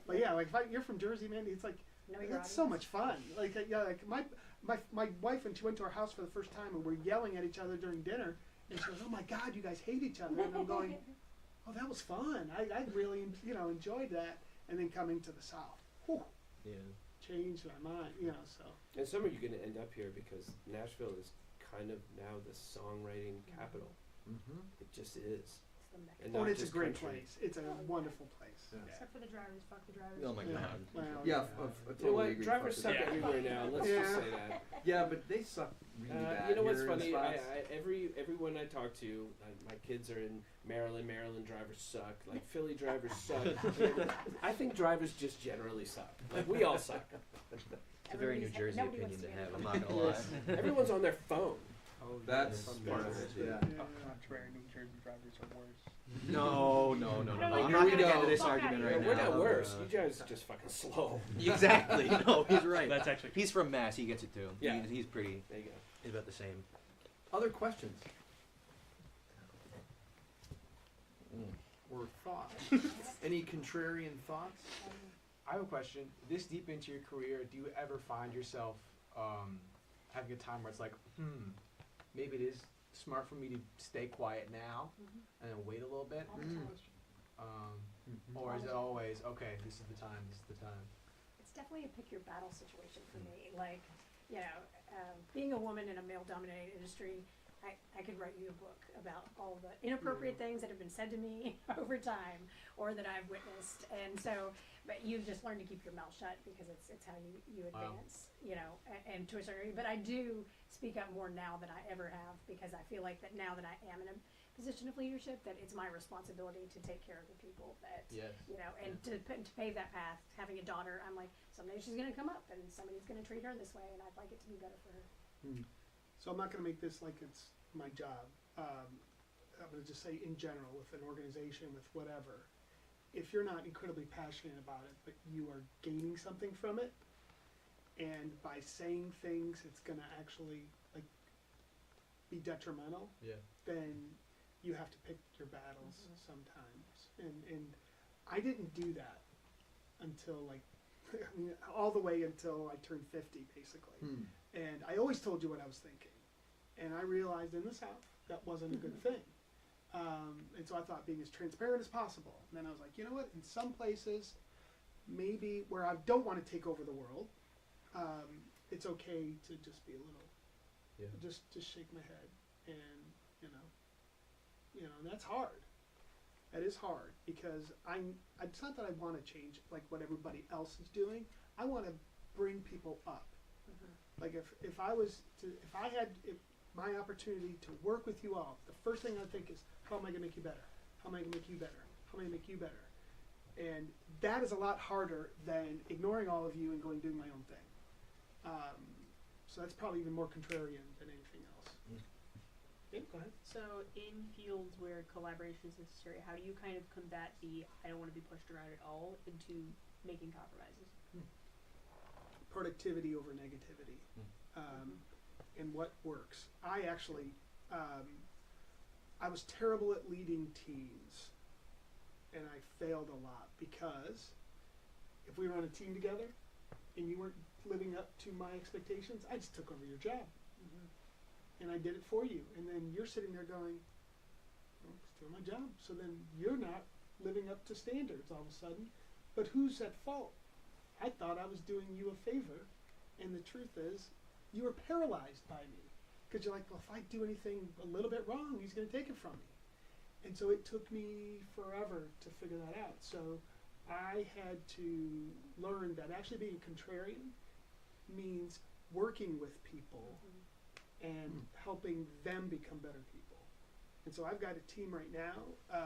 A: But yeah, like you're from Jersey, man. It's like
D: Know your
A: it's so
D: audience.
A: much fun. Like like my wife, when she went to our house for the first time, and we're yelling at each other during dinner, and she goes, "Oh my God, you guys hate each other," and I'm going, "Oh, that was fun. I really enjoyed that." And then coming to the South, whew, changed my mind. You know, so.
G: And some of you are going to end up here because Nashville is kind of now the songwriting capital. It just is.
D: It's the mecca.
G: And
A: Oh,
G: not
A: and it's a
G: just
A: great
G: country.
A: place. It's a wonderful place.
B: Yeah.
D: Except for the drivers, fuck the drivers.
H: Oh my
A: Yeah.
H: God.
A: Well,
B: Yeah, I
G: You know
B: totally
G: what?
B: agree.
G: Drivers
B: Fuck
G: suck
B: it.
G: everywhere now. Let's just say that.
B: Yeah, but they suck really bad.
G: You know what's
B: here in
G: funny?
B: spots.
G: Everyone I talk to, my kids are in Maryland. Maryland drivers suck. Like Philly drivers suck. I think drivers just generally suck. Like we all suck.
H: It's a very New Jersey
D: Nobody
H: opinion
D: wants
H: to
D: be
H: have.
D: in
H: I'm
D: it.
H: not gonna lie.
G: Everyone's on their phone.
B: That's
F: Yeah.
B: part of it. Yeah.
I: Contrary, New Jersey drivers are worse.
H: No.
D: I don't
H: I'm
D: like
H: not
B: that.
H: gonna get
B: Here
H: into
B: we
H: this
D: go.
H: argument right now.
G: We're not worse.
H: but,
G: You guys are just fucking slow.
H: Exactly. No, he's right.
I: That's actually
H: He's from Mass. He gets it too.
G: Yeah.
H: He's pretty.
G: There you go.
H: He's about the same.
B: Other questions or thoughts? Any contrarian thoughts?
I: I have a question. This deep into your career, do you ever find yourself having a time where it's like, maybe it is smart for me to stay quiet now and then wait a little bit?
D: All the time.
I: Or is it always, okay, this is the time, this is the time?
D: It's definitely a pick your battle situation for me. Like, you know, being a woman in a male-dominated industry, I could write you a book about all the inappropriate things that have been said to me over time or that I've witnessed. And so, but you've just learned to keep your mouth shut because it's how you advance, you know, and to a certain degree. But I do speak up more now than I ever have because I feel like that now that I am in a position of leadership, that it's my responsibility to take care of the people that, you know, and to pave that path. Having a daughter, I'm like, someday she's going to come up and somebody's going to treat her this way, and I'd like it to be better for her.
A: So I'm not going to make this like it's my job. I'm going to just say in general, with an organization, with whatever, if you're not incredibly passionate about it, but you are gaining something from it, and by saying things, it's going to actually like be detrimental, then you have to pick your battles sometimes. And I didn't do that until like, I mean, all the way until I turned 50, basically. And I always told you what I was thinking. And I realized in the South that wasn't a good thing. And so I thought being as transparent as possible. And then I was like, you know what? In some places, maybe where I don't want to take over the world, it's okay to just be a little, just shake my head. And, you know, and that's hard. That is hard because it's not that I want to change like what everybody else is doing. I want to bring people up. Like if I had my opportunity to work with you all, the first thing I think is, how am I going to make you better? How am I going to make you better? How am I going to make you better? And that is a lot harder than ignoring all of you and doing my own thing. So that's probably even more contrarian than anything else. Yeah, go ahead.
J: So in fields where collaboration is necessary, how do you kind of combat the I don't want to be pushed around at all into making compromises?
A: Productivity over negativity, and what works. I actually, I was terrible at leading teams, and I failed a lot because if we were on a team together and you weren't living up to my expectations, I just took over your job. And I did it for you. And then you're sitting there going, well, it's doing my job. So then you're not living up to standards all of a sudden. But who's at fault? I thought I was doing you a favor. And the truth is, you were paralyzed by me. Because you're like, well, if I do anything a little bit wrong, he's going to take it from me. And so it took me forever to figure that out. So I had to learn that actually being a contrarian means working with people and helping them become better people. And so I've got a team right now.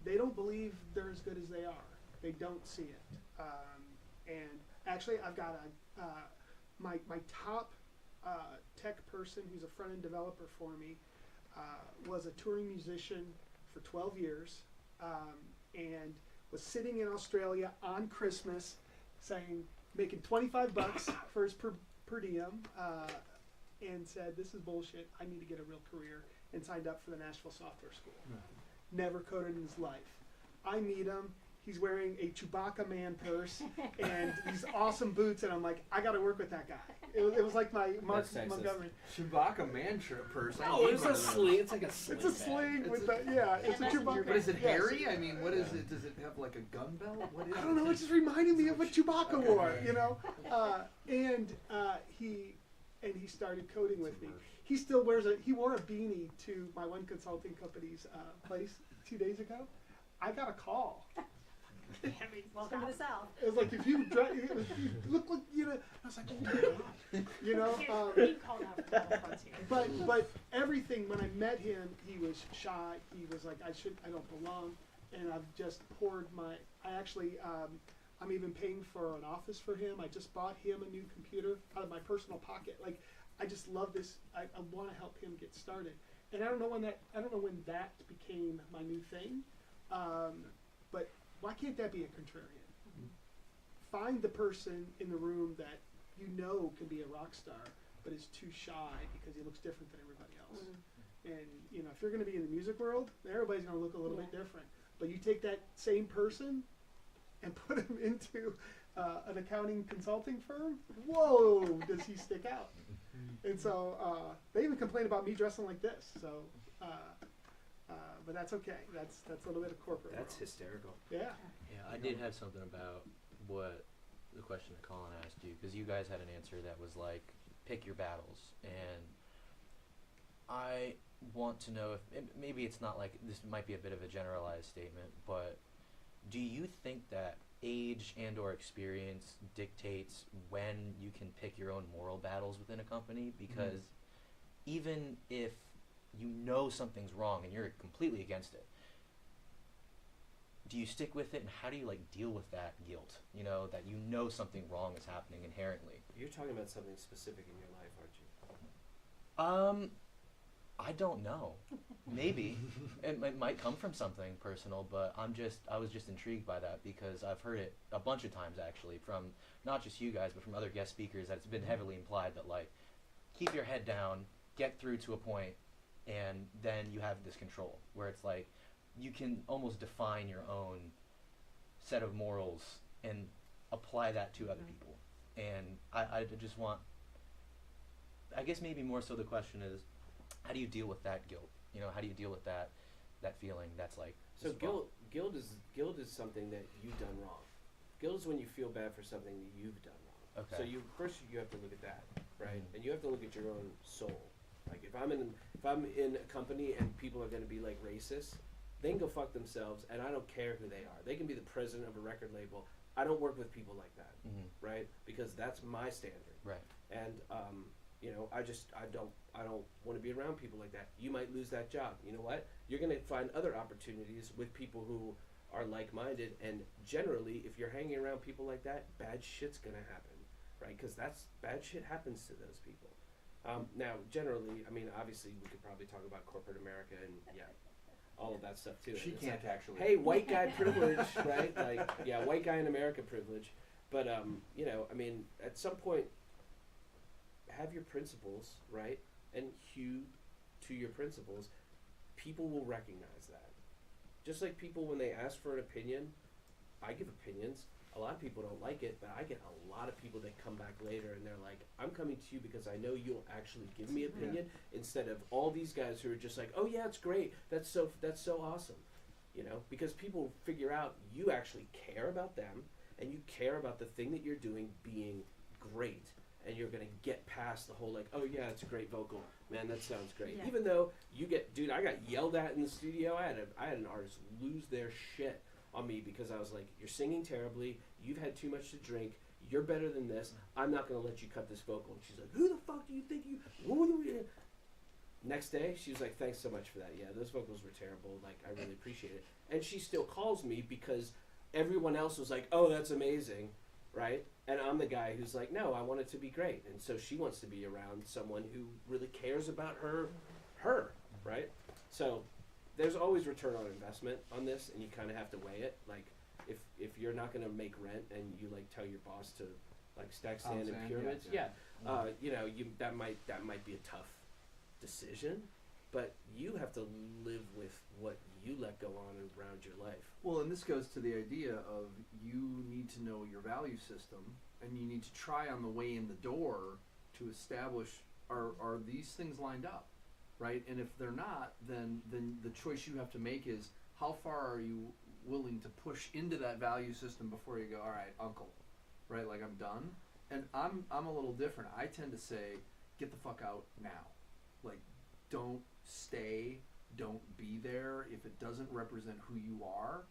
A: They don't believe they're as good as they are. They don't see it. And actually, I've got my top tech person who's a front-end developer for me was a touring musician for 12 years and was sitting in Australia on Christmas making $25 for his per diem, and said, this is bullshit, I need to get a real career, and signed up for the Nashville Software School. Never coded in his life. I meet him, he's wearing a Chewbacca man purse and these awesome boots, and I'm like, I gotta work with that guy. It was like my Mark Montgomery.
B: Chewbacca man purse.
G: Oh, it's a sling. It's like a sling.
A: It's a sling with the, it's a Chewbacca.
B: But is it hairy? I mean, what is it? Does it have like a gun belt? What is it?
A: I don't know, it just reminded me of what Chewbacca wore, you know? He started coding with me. He still he wore a beanie to my one consulting company's place 2 days ago. I got a call.
D: I mean, welcome to the South.
A: It was like, if you look like, you know, I was like, oh my God, you know.
D: He called out for the fronts here.
A: But everything, when I met him, he was shy. He was like, I don't belong. And I've just poured I'm even paying for an office for him. I just bought him a new computer out of my personal pocket. Like, I just love this. I want to help him get started. And I don't know when that became my new thing. But why can't that be a contrarian? Find the person in the room that you know can be a rock star, but is too shy because he looks different than everybody else. And you know, if you're going to be in the music world, everybody's going to look a little bit different. But you take that same person and put him into an accounting consulting firm. Whoa, does he stick out? And so they even complain about me dressing like this. So, but that's okay. That's a little bit of corporate.
G: That's
A: world.
G: hysterical.
A: Yeah.
H: Yeah, I did have something about what the question that Colin asked you, because you guys had an answer that was like, pick your battles. And I want to know if, maybe it's not like, this might be a bit of a generalized statement, but do you think that age and or experience dictates when you can pick your own moral battles within a company? Because even if you know something's wrong and you're completely against it, do you stick with it, and how do you like deal with that guilt, you know, that you know something wrong is happening inherently?
G: You're talking about something specific in your life, aren't you?
H: I don't know. Maybe it might come from something personal, but I was just intrigued by that, because I've heard it a bunch of times actually from not just you guys but from other guest speakers, that it's been heavily implied that like, keep your head down, get through to a point, and then you have this control where it's like you can almost define your own set of morals and apply that to other people. And I just want, I guess maybe more so the question is, how do you deal with that guilt? You know, how do you deal with that feeling that's like,
G: So
H: this is wrong?
G: guilt is something that you've done wrong. Guilt is when you feel bad for something that you've done wrong.
H: Okay.
G: So first you have to look at that, right?
H: Mhm.
G: And you have to look at your own soul. Like if I'm in a company and people are going to be like racist, they can go fuck themselves, and I don't care who they are. They can be the president of a record label. I don't work with people like that, right? Because that's my standard.
H: Right.
G: And you know, I don't want to be around people like that. You might lose that job. You know what? You're going to find other opportunities with people who are like-minded, and generally, if you're hanging around people like that, bad shit's going to happen, right? Because bad shit happens to those people. Now, generally, I mean, obviously, we could probably talk about corporate America and all of that stuff too.
B: She
G: And it's
B: can't
G: like,
B: actually.
G: hey, white guy privilege, right? Like, yeah, white guy in America privilege. But you know, I mean, at some point, have your principles, right, and hew to your principles. People will recognize that. Just like people, when they ask for an opinion, I give opinions. A lot of people don't like it, but I get a lot of people that come back later and they're like, I'm coming to you because I know you'll actually give me opinion, instead of all these guys who are just like, oh yeah, it's great. That's so awesome. You know, because people figure out you actually care about them and you care about the thing that you're doing being great. And you're going to get past the whole like, oh yeah, it's a great vocal. Man, that sounds great.
D: Yeah.
G: Even though dude, I got yelled at in the studio. I had an artist lose their shit on me because I was like, you're singing terribly. You've had too much to drink. You're better than this. I'm not going to let you cut this vocal. And she's like, who the fuck do you think you... Next day, she was like, thanks so much for that. Yeah, those vocals were terrible. Like, I really appreciate it. And she still calls me because everyone else was like, oh, that's amazing, right? And I'm the guy who's like, no, I want it to be great. And so she wants to be around someone who really cares about her, right? So there's always return on investment on this, and you kind of have to weigh it. Like, if you're not going to make rent and you like tell your boss to like stack sand and pyramids, you know, that might be a tough decision, but you have to live with what you let go on around your life.
B: Well, and this goes to the idea of you need to know your value system, and you need to try on the way in the door to establish, are these things lined up, right? And if they're not, then the choice you have to make is, how far are you willing to push into that value system before you go, all right, uncle, right? Like, I'm done. And I'm a little different. I tend to say, get the fuck out now. Like, don't stay. Don't be there. If it doesn't represent who you are,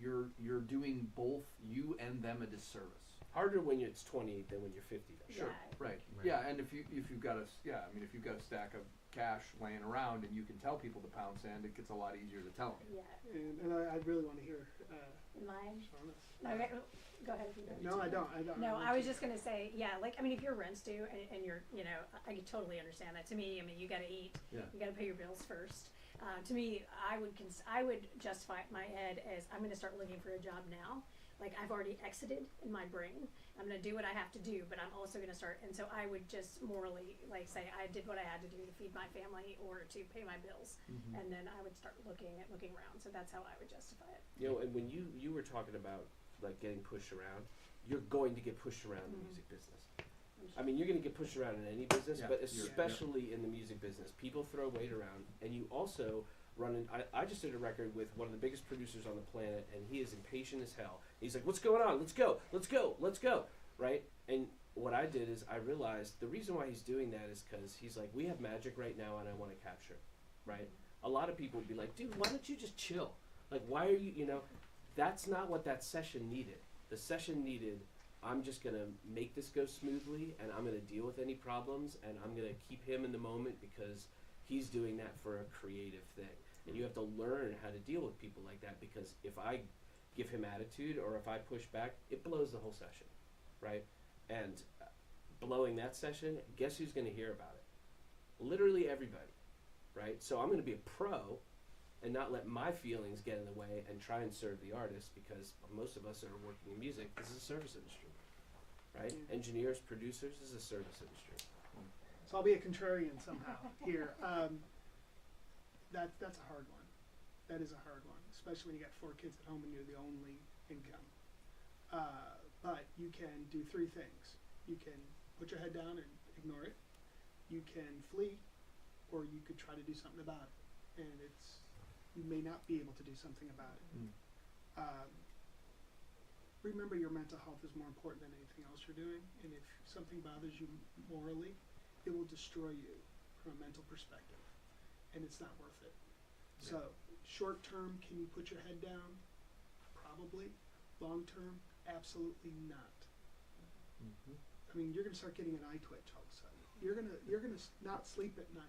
B: you're doing both you and them a disservice.
G: Harder when it's 20 than when you're 50. Though.
B: Sure, right. Yeah, and if you've got a stack of cash laying around and you can tell people to pound sand, it gets a lot easier to tell them.
D: Yeah.
A: And I really want to hear
D: Mine.
A: Shauna's.
D: Okay, go ahead if you don't.
A: No, I don't.
D: No, I was just gonna say, yeah, like, I mean, if your rent's due and you're, you know, I could totally understand that. To me, I mean, you gotta eat,
B: Yeah.
D: you gotta pay your bills first. To me, I would justify it in my head as, I'm gonna start looking for a job now. Like, I've already exited in my brain. I'm gonna do what I have to do, but I'm also gonna start, and so I would just morally, like, say I did what I had to do to feed my family or to pay my bills, and then I would start looking around. So that's how I would justify it.
G: You know, and when you were talking about like getting pushed around, you're going to get pushed around in the music business. I mean, you're going to get pushed around in any business,
B: Yeah,
G: but
B: you're-
G: especially in the music business. People throw weight around, and you also run in. I just did a record with one of the biggest producers on the planet, and he is impatient as hell. He's like, what's going on? Let's go, let's go, let's go, right? And what I did is I realized the reason why he's doing that is because he's like, we have magic right now, and I want to capture it, right? A lot of people would be like, dude, why don't you just chill? Like, why are you, that's not what that session needed. The session needed, I'm just going to make this go smoothly, and I'm going to deal with any problems, and I'm going to keep him in the moment because he's doing that for a creative thing. And you have to learn how to deal with people like that, because if I give him attitude or if I push back, it blows the whole session, right? And blowing that session, guess who's going to hear about it? Literally everybody, right? So I'm going to be a pro and not let my feelings get in the way and try and serve the artist, because most of us are working in music. This is a service industry, right?
A: Yeah.
G: Engineers, producers, this is a service industry.
A: So I'll be a contrarian somehow here. That's a hard one. That is a hard one, especially when you got 4 kids at home and you're the only income. But you can do 3 things. You can put your head down and ignore it. You can flee, or you could try to do something about it. And you may not be able to do something about it. Remember, your mental health is more important than anything else you're doing. And if something bothers you morally, it will destroy you from a mental perspective. And it's not worth it.
B: Yeah.
A: So, short term, can you put your head down? Probably. Long term, absolutely not. I mean, you're going to start getting an eye twitch all of a sudden. You're gonna not sleep at night.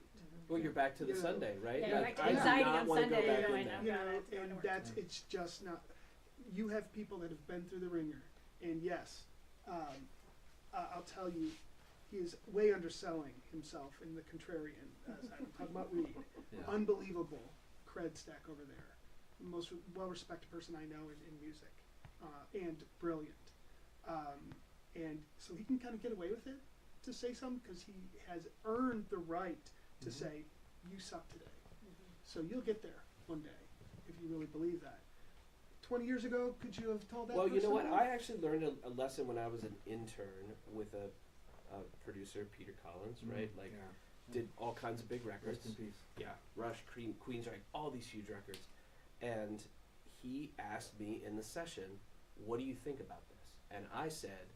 G: Well, you're back to the
A: You know,
G: Sunday, right?
D: Yeah,
A: back to
G: I do
A: anxiety
G: not
D: on
G: wanna
D: Sunday,
G: go back
D: you're
G: in
D: going,
G: there.
D: no.
A: You
D: Yeah,
A: know,
D: it's going
A: and
D: to work.
A: that's, it's just not, you have people that have been through the ringer, and yes, I'll tell you, he is way underselling himself in the Contrarian side. I'm talking about Reed.
B: Yeah.
A: Unbelievable cred stack over there. The most well-respected person I know in music, and brilliant. And so he can kind of get away with it to say something because he has earned the right to say, you suck today. So you'll get there one day if you really believe that. 20 years ago, could you have told that
G: Well,
A: person
G: you know what?
A: that?
G: I actually learned a lesson when I was an intern with a producer, Peter Collins, right? Like, did all kinds of big records.
B: Rest in peace.
G: Yeah, Rush, Queensryche, all these huge records. And he asked me in the session, what do you think about this? And I said,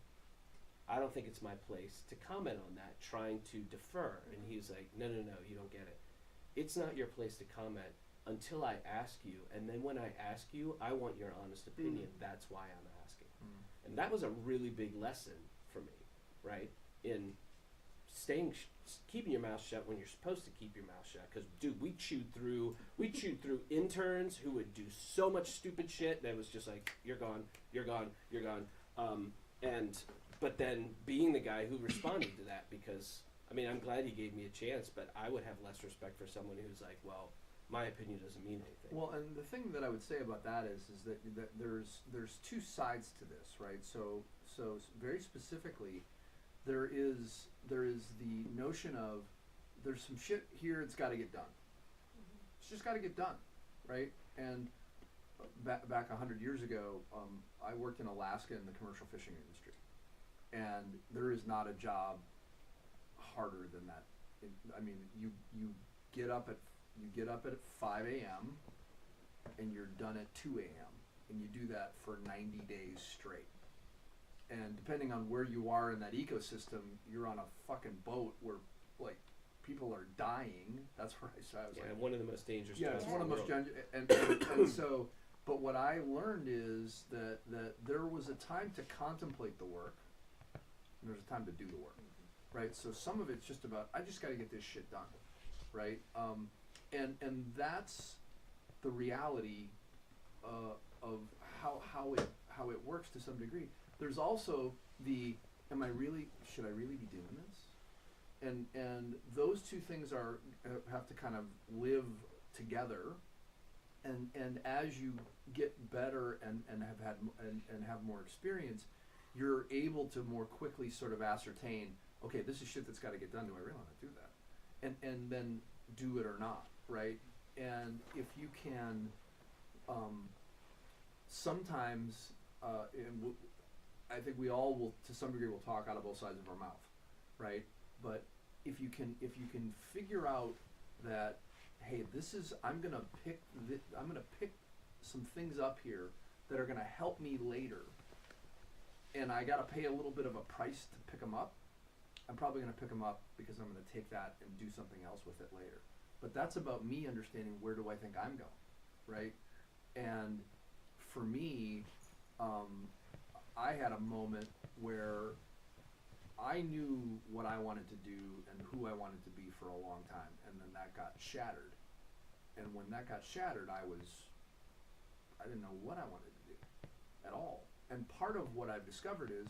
G: I don't think it's my place to comment on that, trying to defer. And he was like, no, you don't get it. It's not your place to comment until I ask you. And then when I ask you, I want your honest opinion. That's why I'm asking. And that was a really big lesson for me, right? In keeping your mouth shut when you're supposed to keep your mouth shut. Because, dude, we chewed through interns who would do so much stupid shit that was just like, you're gone. But then being the guy who responded to that, because, I mean, I'm glad he gave me a chance, but I would have less respect for someone who's like, well, my opinion doesn't mean anything.
B: Well, and the thing that I would say about that is that there's 2 sides to this, right? So very specifically, there is the notion of there's some shit here, it's got to get done. It's just got to get done, right? And back 100 years ago, I worked in Alaska in the commercial fishing industry, and there is not a job harder than that. I mean, you get up at 5 a.m. and you're done at 2 a.m. and you do that for 90 days straight. And depending on where you are in that ecosystem, you're on a fucking boat where like people are dying. That's where I was
G: Yeah,
B: like,
G: one of the most dangerous
B: yeah,
G: jobs
B: it's
G: in
B: one of the most
G: world.
B: and so. But what I learned is that there was a time to contemplate the work, and there's a time to do the work, right? So some of it's just about I just got to get this shit done, right? And that's the reality of how it works to some degree. There's also the should I really be doing this? And those 2 things have to kind of live together. And as you get better and have more experience, you're able to more quickly sort of ascertain, okay, this is shit that's got to get done. Do I really want to do that? And then do it or not, right? And if you can, sometimes, I think we all will, to some degree, will talk out of both sides of our mouth, right? But if you can figure out that, hey, I'm gonna pick some things up here that are gonna help me later, and I gotta pay a little bit of a price to pick them up. I'm probably gonna pick them up because I'm gonna take that and do something else with it later. But that's about me understanding where do I think I'm going, right? And for me, I had a moment where I knew what I wanted to do and who I wanted to be for a long time, and then that got shattered. And when that got shattered, I didn't know what I wanted to do at all. And part of what I've discovered is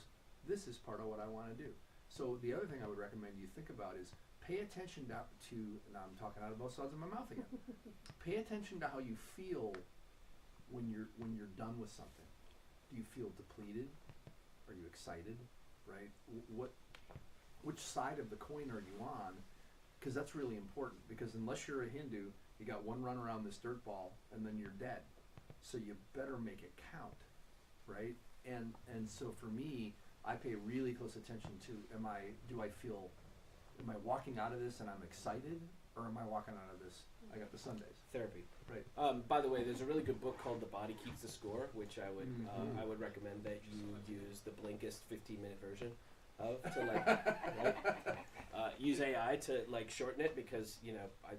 B: this is part of what I want to do. So the other thing I would recommend you think about is pay attention to, now I'm talking out of both sides of my mouth again. Pay attention to how you feel when you're done with something. Do you feel depleted? Are you excited? Right? Which side of the coin are you on? Because that's really important. Because unless you're a Hindu, you got one run around this dirt ball, and then you're dead. So you better make it count, right? And so for me, I pay really close attention to am I walking out of this and I'm excited, or am I walking out of this? I got the Sundays.
G: Therapy.
B: Right.
G: By the way, there's a really good book called The Body Keeps the Score, which I would recommend that you use the Blinkist 15-minute version of to use AI to shorten it, because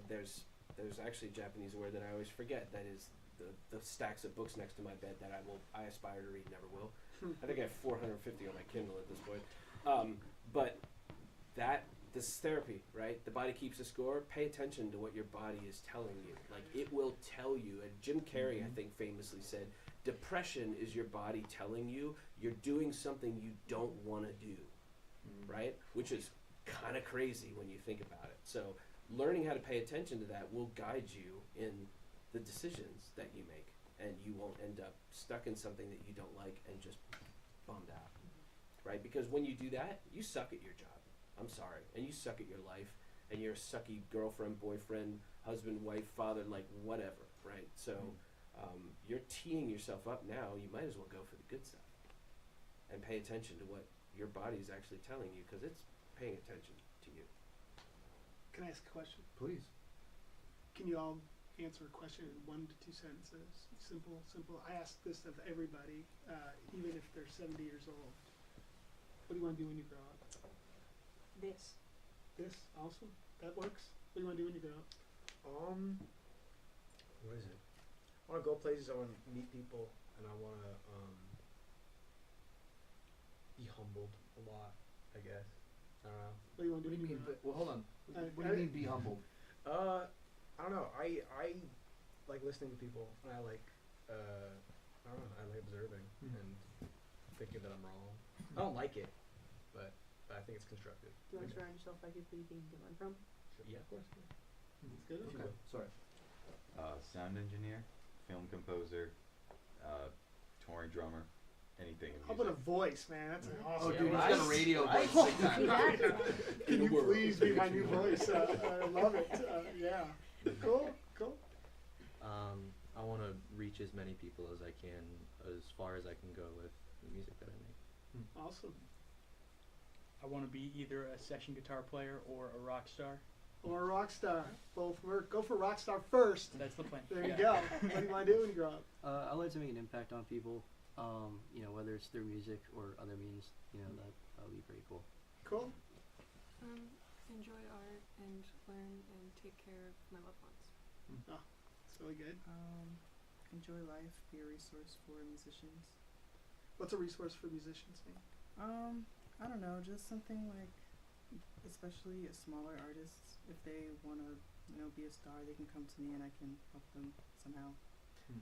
G: there's actually a Japanese word that I always forget that is the stacks of books next to my bed that I aspire to read, never will. I think I have 450 on my Kindle at this point. But this is therapy, right? The body keeps a score. Pay attention to what your body is telling you. It will tell you. And Jim Carrey, I think, famously said, depression is your body telling you you're doing something you don't want to do, right? Which is kind of crazy when you think about it. So learning how to pay attention to that will guide you in the decisions that you make, and you won't end up stuck in something that you don't like and just bummed out, right? Because when you do that, you suck at your job. I'm sorry. And you suck at your life, and you're a sucky girlfriend, boyfriend, husband, wife, father, whatever, right? So you're teeing yourself up now. You might as well go for the good stuff and pay attention to what your body is actually telling you, because it's paying attention to you.
A: Can I ask a question?
B: Please.
A: Can you all answer a question in 1 to 2 sentences? Simple. I ask this of everybody, even if they're 70 years old. What do you want to do when you grow up?
J: This.
A: Awesome. That works. What do you want to do when you grow up?
I: What is it? I want to go places. I want to meet people, and I want to be humbled a lot, I guess. I don't know.
A: What do you want to do
B: What do you
A: when
B: mean?
A: you grow up?
B: Well, hold on. What do you mean be humbled?
I: I don't know. I like listening to people, and I like observing and thinking that I'm wrong. I don't like it, but I think it's constructive.
J: Do you want to surround yourself by people you think you can learn from?
I: Yeah, of course.
A: That's good.
B: Okay. Sorry.
F: Sound engineer, film composer, touring drummer, anything. in
A: How about a
F: music.
A: voice, man? That's an awesome.
B: Oh, dude,
A: voice.
B: he's got a radio voice big time.
A: Can you please be my new voice? I love it. Yeah. Cool.
H: I want to reach as many people as I can, as far as I can go with the music that I make.
A: Awesome.
K: I want to be either a session guitar player or a rock star.
A: Or a rock star. Both work. Go for rock star first.
K: That's the plan.
A: There you go. What do you want to do when you grow up?
L: I like to make an impact on people, whether it's through music or other means, that would be pretty cool.
A: Cool.
E: Enjoy art and learn and take care of my loved ones.
A: Oh, that's really good.
M: Enjoy life, be a resource for musicians.
A: What's a resource for musicians?
M: I don't know, just something like, especially smaller artists, if they want to, be a star, they can come to me and I can help them somehow.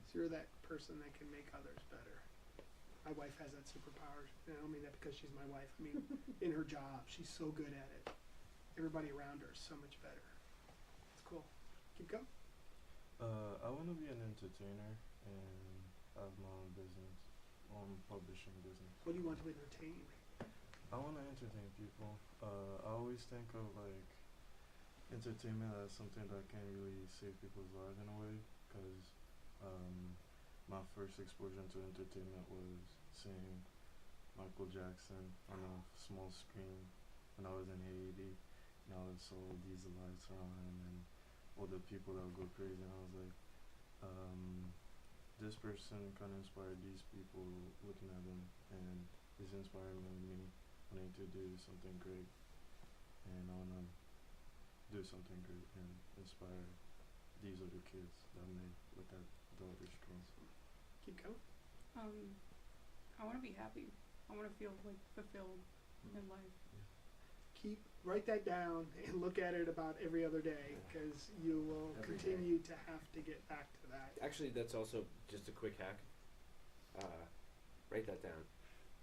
A: So you're that person that can make others better. My wife has that superpower. And I don't mean that because she's my wife. I mean, in her job, she's so good at it. Everybody around her is so much better. It's cool. Keep going.
N: I want to be an entertainer and have my own business, publishing business.
A: What do you want to entertain?
N: I want to entertain people. I always think of entertainment as something that can really save people's lives in a way, because my first exposure to entertainment was seeing Michael Jackson on a small screen when I was in Haiti, and I saw these lights around him and all the people that would go crazy, and I was like, this person can inspire these people looking at him, and he's inspiring me wanting to do something great, and I want to do something great and inspire these other kids that may look at the other screens.
A: Keep going.
E: I want to be happy. I want to feel like fulfilled in life.
A: Write that down and look at it about every other day, because you will
B: Every
A: continue to have to get back to that.
G: Actually, that's also just a quick hack. Write that down.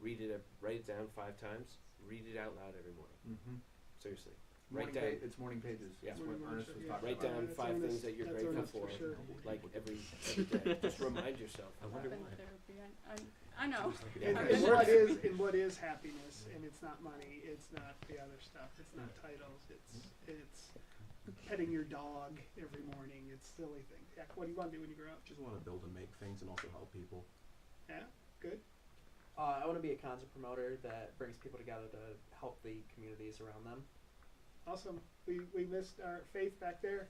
G: Write it down 5 times. Read it out loud every morning.
B: Mm-hmm.
G: Seriously.
B: Morning
G: Write down.
B: It's morning pages.
G: Yeah.
B: That's what
A: Morning
B: Ernest was
A: mantra,
B: talking
G: Write
B: about.
G: down
A: That's
G: 5 things
A: Ernest-
G: that you're
A: that's
G: grateful
A: Ernest
G: for,
A: for sure.
G: like every day. Just remind yourself.
H: I wonder
E: I've been
H: why.
E: to therapy. I know.
A: And,
E: I've been
A: and what is happiness? And it's not money. It's not the other stuff. It's not titles. It's petting your dog every morning. It's silly things. Yeah. What do you want to do when you grow up?
O: Just want to build and make things and also help people.
A: Yeah. Good.
I: I want to be a concert promoter that brings people together to help the communities around them.
A: Awesome. We missed our Faith back there.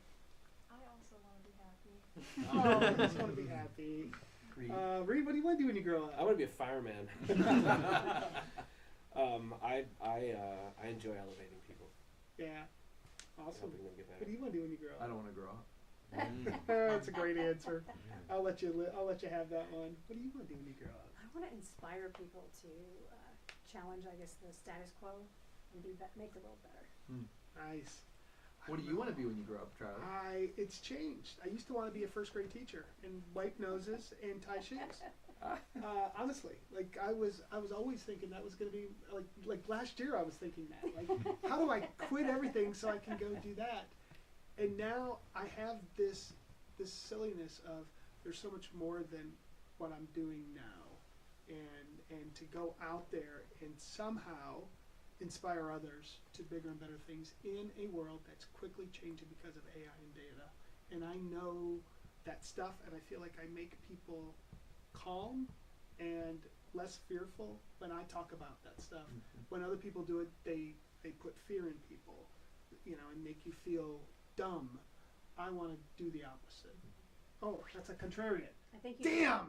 J: I also want to be happy.
A: Oh, I just want to be happy.
B: Read.
A: Reed, what do you want to do when you grow
G: I
A: up?
G: want to be a fireman. I enjoy elevating people,
A: Yeah. Awesome.
G: helping them get
A: What
G: better.
A: do you want to do when you grow
B: I
A: up?
B: don't want to grow up.
A: That's a great answer. I'll let you have that one. What do you want to do when you grow up?
D: I want to inspire people to challenge, I guess, the status quo and make the world better.
A: Nice.
B: What do you want to be when you grow up, Charlie?
A: It's changed. I used to want to be a first grade teacher and wipe noses and tie shoes. Honestly, like I was always thinking that was going to be like last year I was thinking that, like, how do I quit everything so I can go do that? And now I have this silliness of there's so much more than what I'm doing now, and to go out there and somehow inspire others to bigger and better things in a world that's quickly changing because of AI and data. And I know that stuff, and I feel like I make people calm and less fearful when I talk about that stuff. When other people do it, they put fear in people, and make you feel dumb. I want to do the opposite. Oh, that's a contrarian.
D: I think you
A: Damn!